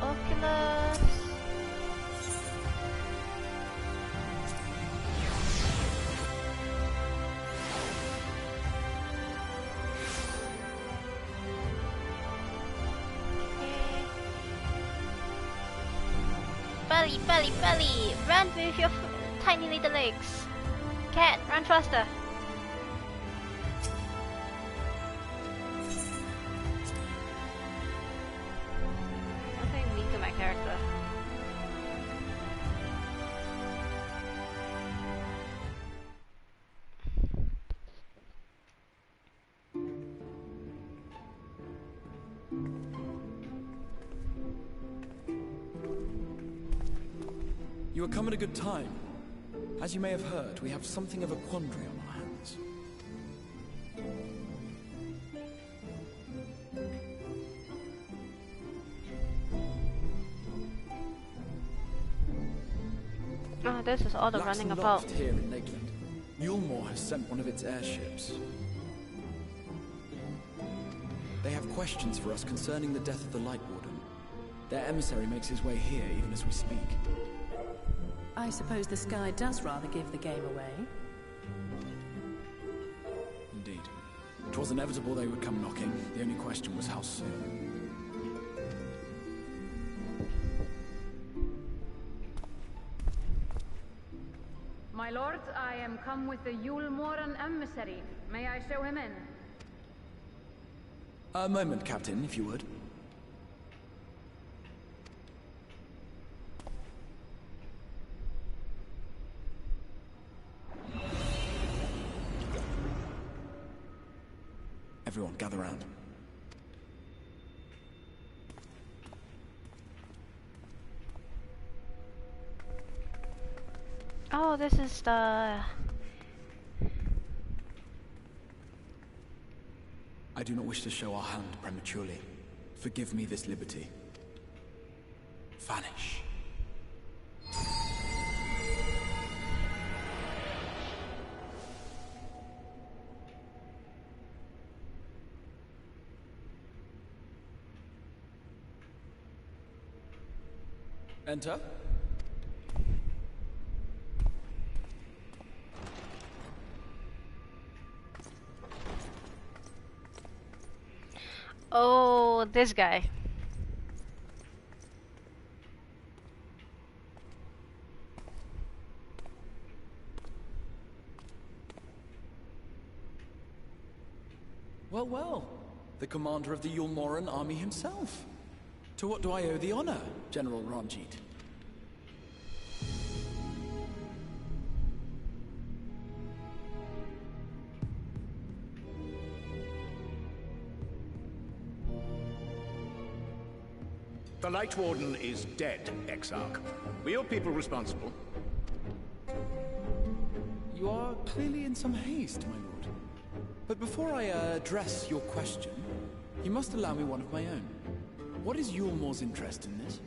Speaker 1: Oculus. Belly, belly, belly! Run with your tiny little legs! Cat, run faster! Nothing mean to my character.
Speaker 2: You have come at a good time. As you may have heard, we have something of a quandary on our hands.
Speaker 1: Oh, this is all the running about.
Speaker 2: Here in Lakeland, Yulmore has sent one of its airships. They have questions for us concerning the death of the Light Warden. Their emissary makes his way here even as we speak.
Speaker 3: I suppose the sky does rather give the game away.
Speaker 2: Indeed. It was inevitable they would come knocking. The only question was how soon.
Speaker 5: My lord, I am come with the Yulmoran emissary. May I show him in?
Speaker 2: A moment, Captain, if you would. Everyone, gather round.
Speaker 1: Oh, this is the...
Speaker 2: I do not wish to show our hand prematurely. Forgive me this liberty. Vanish. Enter.
Speaker 1: Oh, this guy.
Speaker 2: Well, well. The commander of the Yulmoran army himself. To what do I owe the honor, General Ranjit?
Speaker 8: The Light Warden is dead, Exarch. Were your people responsible?
Speaker 2: You are clearly in some haste, my lord. But before I address your question, you must allow me one of my own. What is Yulmore's interest in this?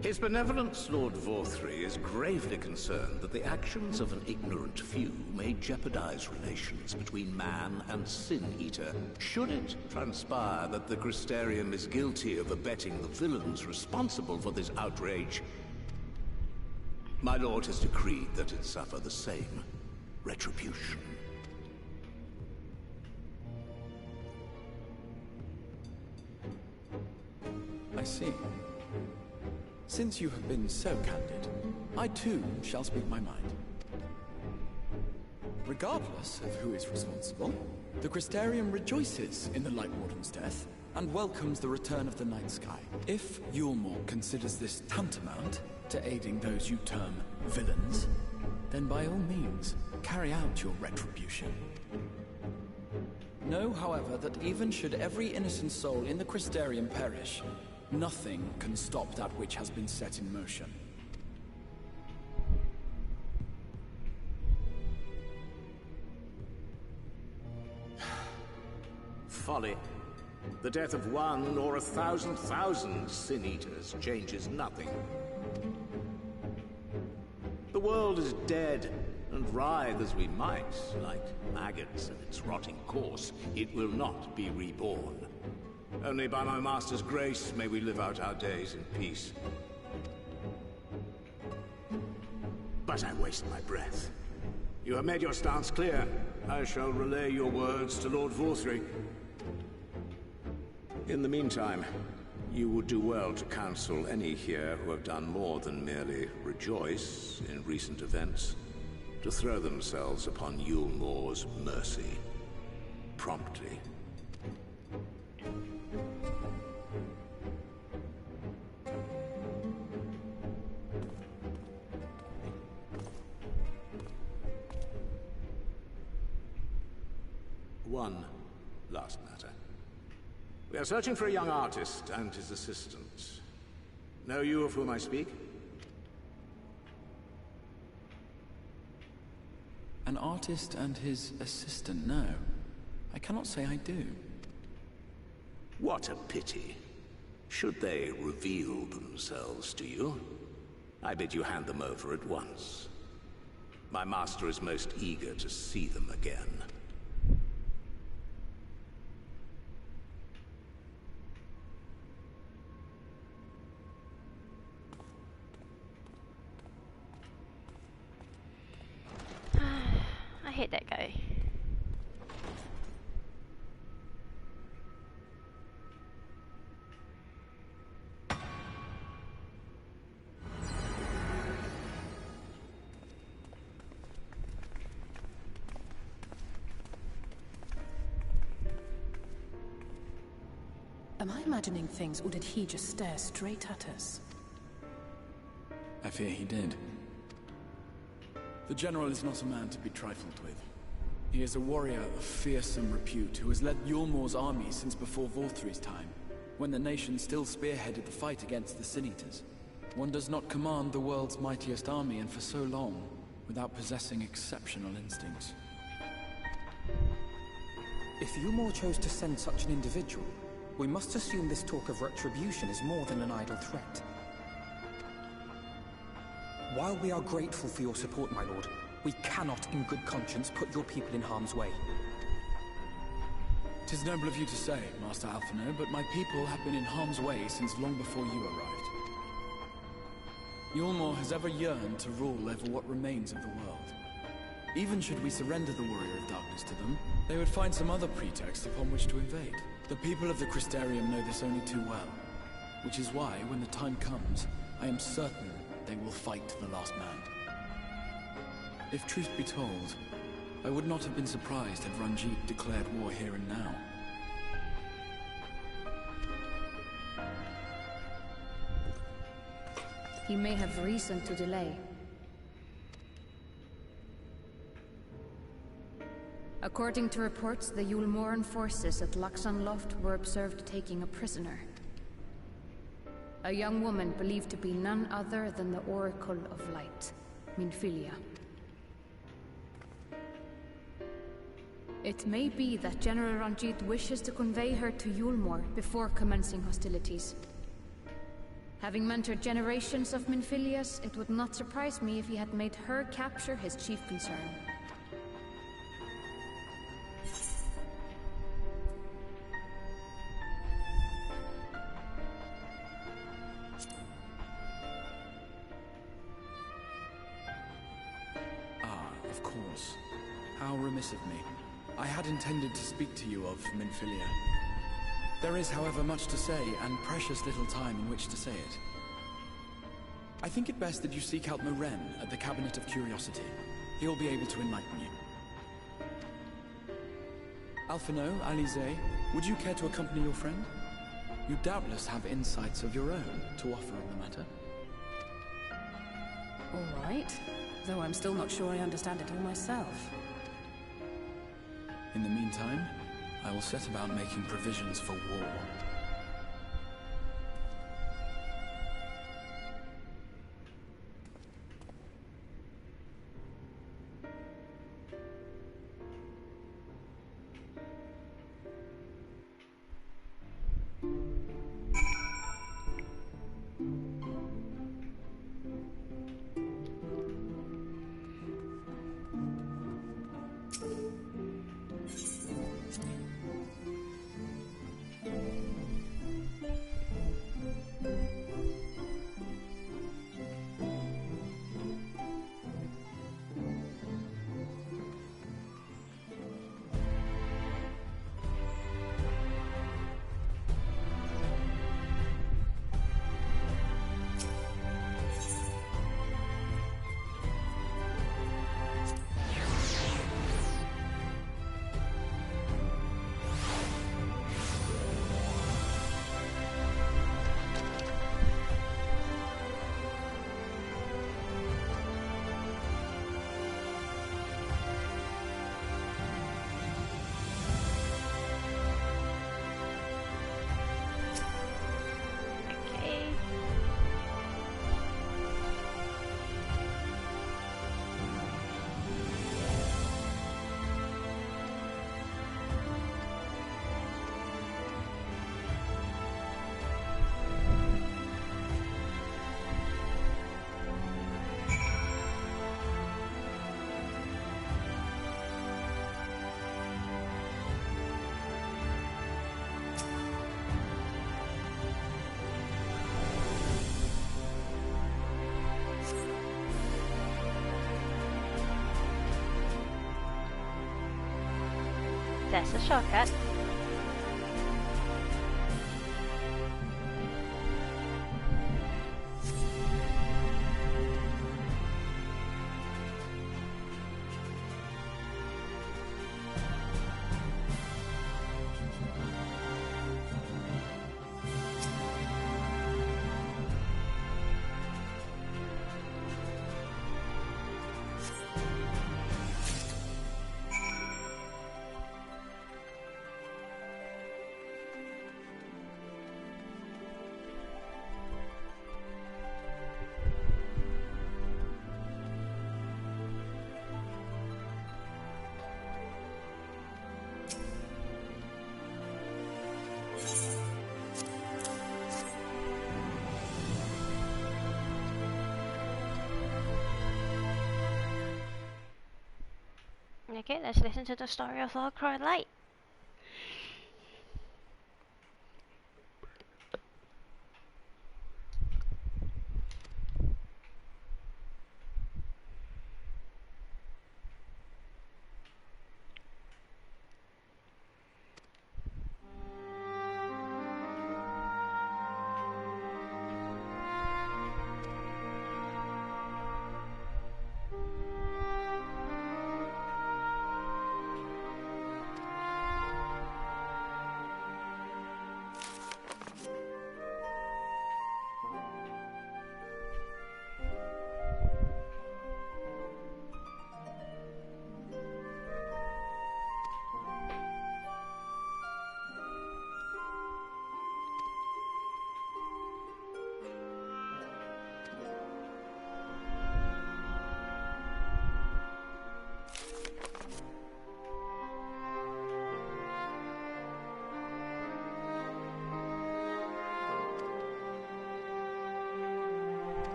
Speaker 8: His benevolence, Lord Vorthry, is gravely concerned that the actions of an ignorant few may jeopardize relations between man and Sin-Eater. Should it transpire that the Crystarium is guilty of abetting the villains responsible for this outrage, my lord has decreed that it suffer the same retribution.
Speaker 2: I see. Since you have been so candid, I too shall speak my mind. Regardless of who is responsible, the Crystarium rejoices in the Light Warden's death and welcomes the return of the night sky. If Yulmore considers this tantamount to aiding those you term villains, then by all means, carry out your retribution. Know, however, that even should every innocent soul in the Crystarium perish, nothing can stop that which has been set in motion.
Speaker 8: Folly. The death of one or 1,000,000 sin-eaters changes nothing. The world is dead, and writhe as we might, like maggots in its rotting course, it will not be reborn. Only by my master's grace may we live out our days in peace. But I waste my breath. You have made your stance clear. I shall relay your words to Lord Vorthry. In the meantime, you would do well to counsel any here who have done more than merely rejoice in recent events, to throw themselves upon Yulmore's mercy, promptly. One last matter. We are searching for a young artist and his assistant. Know you of whom I speak?
Speaker 2: An artist and his assistant, no. I cannot say I do.
Speaker 8: What a pity. Should they reveal themselves to you, I bid you hand them over at once. My master is most eager to see them again.
Speaker 1: I hate that guy.
Speaker 3: Am I imagining things, or did he just stare straight at us?
Speaker 2: I fear he did. The General is not a man to be trifled with. He is a warrior of fearsome repute who has led Yulmore's army since before Vorthry's time, when the nation still spearheaded the fight against the Sin-Eaters. One does not command the world's mightiest army, and for so long, without possessing exceptional instincts.
Speaker 4: If Yulmore chose to send such an individual, we must assume this talk of retribution is more than an idle threat. While we are grateful for your support, my lord, we cannot in good conscience put your people in harm's way.
Speaker 2: 'Tis noble of you to say, Master Alphino, but my people have been in harm's way since long before you arrived. Yulmore has ever yearned to rule over what remains of the world. Even should we surrender the Warrior of Darkness to them, they would find some other pretext upon which to invade. The people of the Crystarium know this only too well, which is why, when the time comes, I am certain they will fight to the last man. If truth be told, I would not have been surprised had Ranjit declared war here and now.
Speaker 5: He may have reason to delay. According to reports, the Yulmoran forces at Laxanloft were observed taking a prisoner. A young woman believed to be none other than the Oracle of Light, Minfilia. It may be that General Ranjit wishes to convey her to Yulmore before commencing hostilities. Having mentored generations of Minfilias, it would not surprise me if he had made her capture his chief concern.
Speaker 2: Of course. How remiss of me. I had intended to speak to you of Minfilia. There is, however, much to say, and precious little time in which to say it. I think it best that you seek out Moren at the Cabinet of Curiosity. He'll be able to enlighten you. Alphino, Alize, would you care to accompany your friend? You doubtless have insights of your own to offer on the matter.
Speaker 3: All right. Though I'm still not sure I understand it all myself.
Speaker 2: In the meantime, I will set about making provisions for war.
Speaker 1: That's a shortcut. Okay, let's listen to the story of Oracle of Light.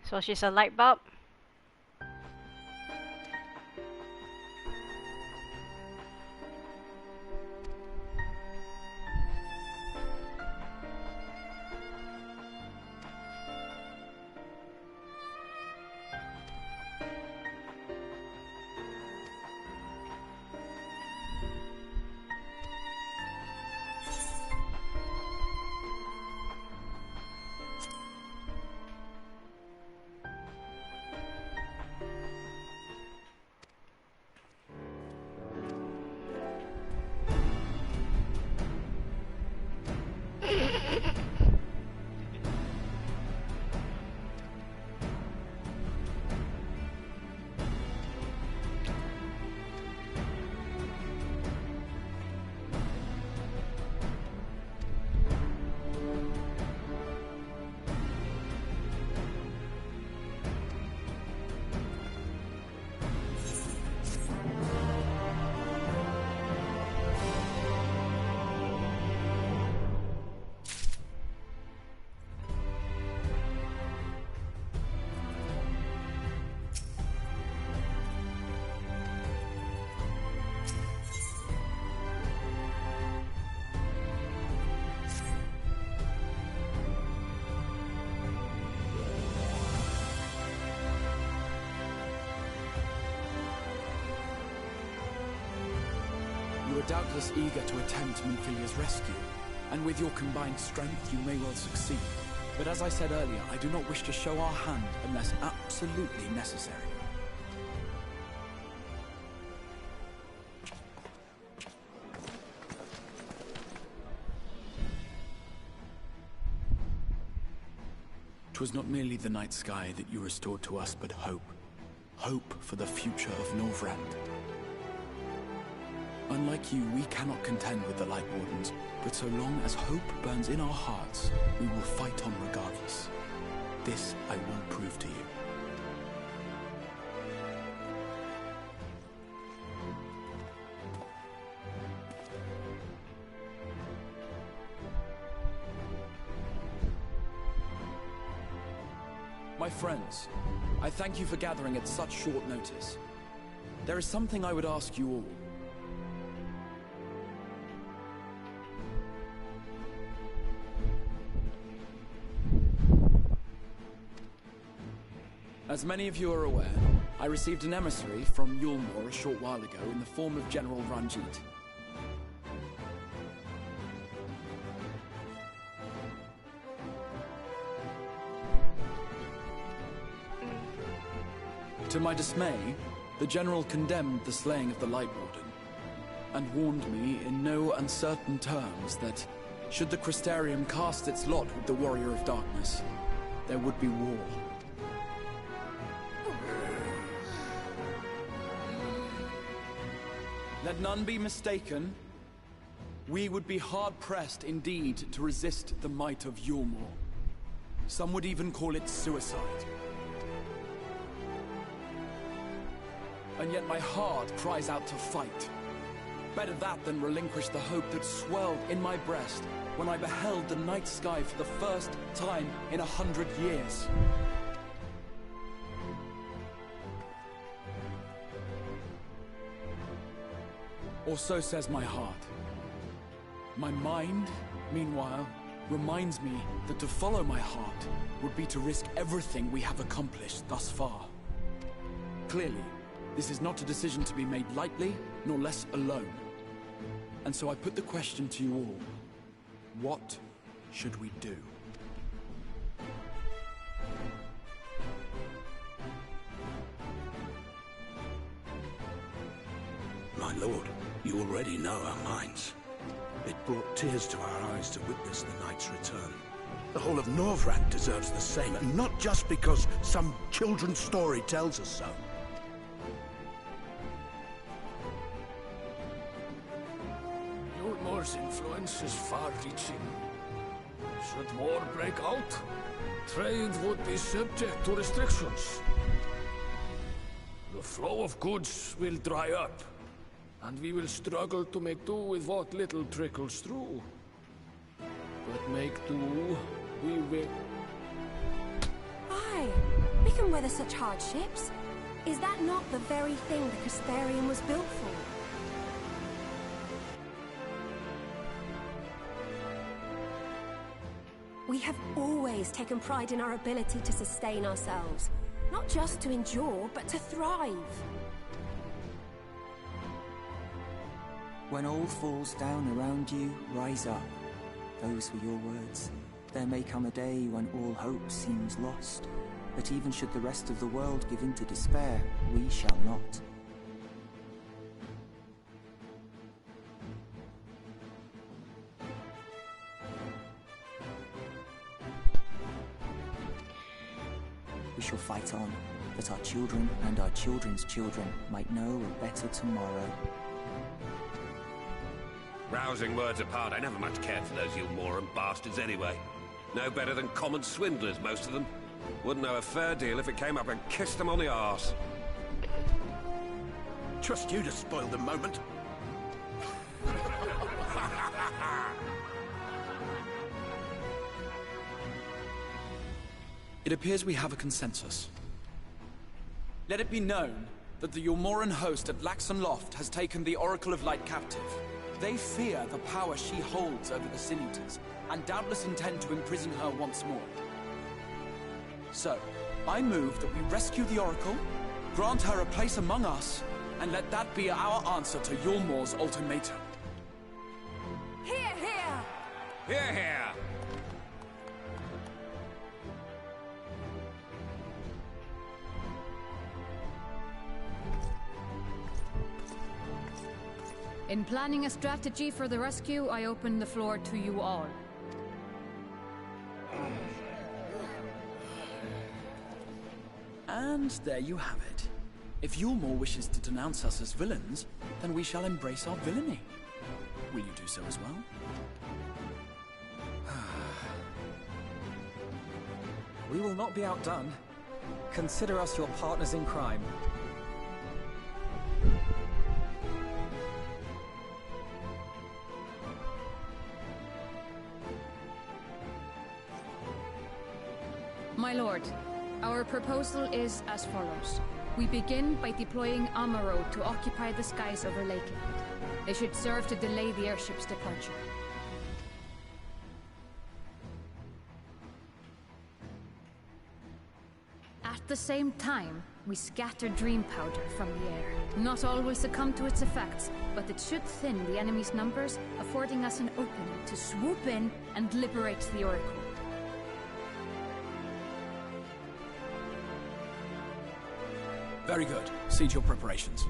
Speaker 1: So she's a light bulb.
Speaker 2: You are doubtless eager to attempt Minfilia's rescue, and with your combined strength you may well succeed. But as I said earlier, I do not wish to show our hand unless absolutely necessary. Twas not merely the night sky that you restored to us, but hope. Hope for the future of Norvrand. Unlike you, we cannot contend with the Light Wardens, but so long as hope burns in our hearts, we will fight on regardless. This I will prove to you. My friends, I thank you for gathering at such short notice. There is something I would ask you all. As many of you are aware, I received an emissary from Yulmore a short while ago in the form of General Ranjit. To my dismay, the General condemned the slaying of the Light Warden, and warned me in no uncertain terms that, should the Crystarium cast its lot with the Warrior of Darkness, there would be war. Let none be mistaken. We would be hard-pressed indeed to resist the might of Yulmore. Some would even call it suicide. And yet my heart cries out to fight. Better that than relinquish the hope that swelled in my breast when I beheld the night sky for the first time in 100 years. Or so says my heart. My mind, meanwhile, reminds me that to follow my heart would be to risk everything we have accomplished thus far. Clearly, this is not a decision to be made lightly, nor less alone. And so I put the question to you all. What should we do?
Speaker 8: My lord, you already know our minds. It brought tears to our eyes to witness the knight's return. The whole of Norvrand deserves the same, and not just because some children's story tells us so.
Speaker 12: Yulmore's influence is far-reaching. Should war break out, trade would be subject to restrictions. The flow of goods will dry up, and we will struggle to make do with what little trickles through. But make do, we will.
Speaker 13: Aye, we can weather such hardships. Is that not the very thing the Crystarium was built for? We have always taken pride in our ability to sustain ourselves. Not just to endure, but to thrive.
Speaker 14: When all falls down around you, rise up. Those were your words. There may come a day when all hope seems lost, but even should the rest of the world give in to despair, we shall not. We shall fight on, that our children and our children's children might know a better tomorrow.
Speaker 15: Rousing words apart, I never much cared for those Yulmoran bastards anyway. No better than common swindlers, most of them. Wouldn't know a fair deal if it came up and kissed them on the arse.
Speaker 8: Trust you to spoil the moment.
Speaker 2: It appears we have a consensus. Let it be known that the Yulmoran host at Laxon Loft has taken the Oracle of Light captive. They fear the power she holds over the Sin Eaters, and doubtless intend to imprison her once more. So, I move that we rescue the Oracle, grant her a place among us, and let that be our answer to Yulmore's ultimatum.
Speaker 15: Here, here!
Speaker 5: In planning a strategy for the rescue, I open the floor to you all.
Speaker 2: And there you have it. If Yulmore wishes to denounce us as villains, then we shall embrace our villainy. Will you do so as well?
Speaker 4: We will not be outdone. Consider us your partners in crime.
Speaker 5: My lord, our proposal is as follows. We begin by deploying Amaro to occupy the skies over Lakeland. They should serve to delay the airship's departure. At the same time, we scatter dream powder from the air. Not all will succumb to its effects, but it should thin the enemy's numbers, affording us an opening to swoop in and liberate the Oracle.
Speaker 2: Very good. Cease your preparations.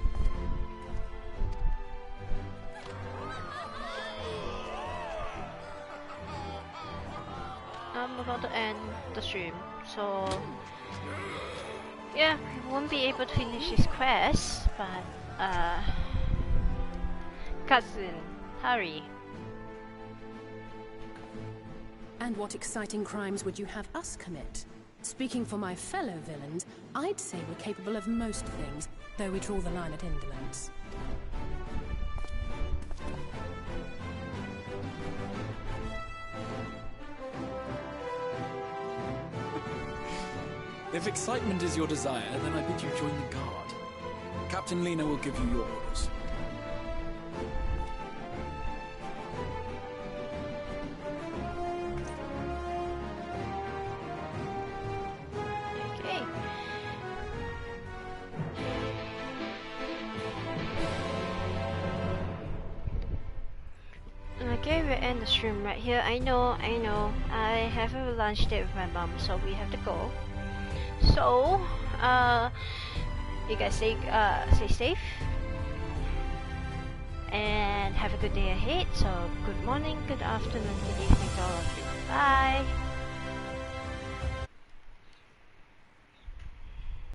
Speaker 1: I'm about to end the stream, so yeah, we won't be able to finish this quest, but cousin, hurry.
Speaker 3: And what exciting crimes would you have us commit? Speaking for my fellow villains, I'd say we're capable of most things, though we draw the line at indolence.
Speaker 2: If excitement is your desire, then I bid you join the guard. Captain Lena will give you your orders.
Speaker 1: Okay, we'll end the stream right here. I know. I have a lunch date with my mom, so we have to go. So, you guys stay safe and have a good day ahead. So, good morning, good afternoon, good evening to all of you. Bye.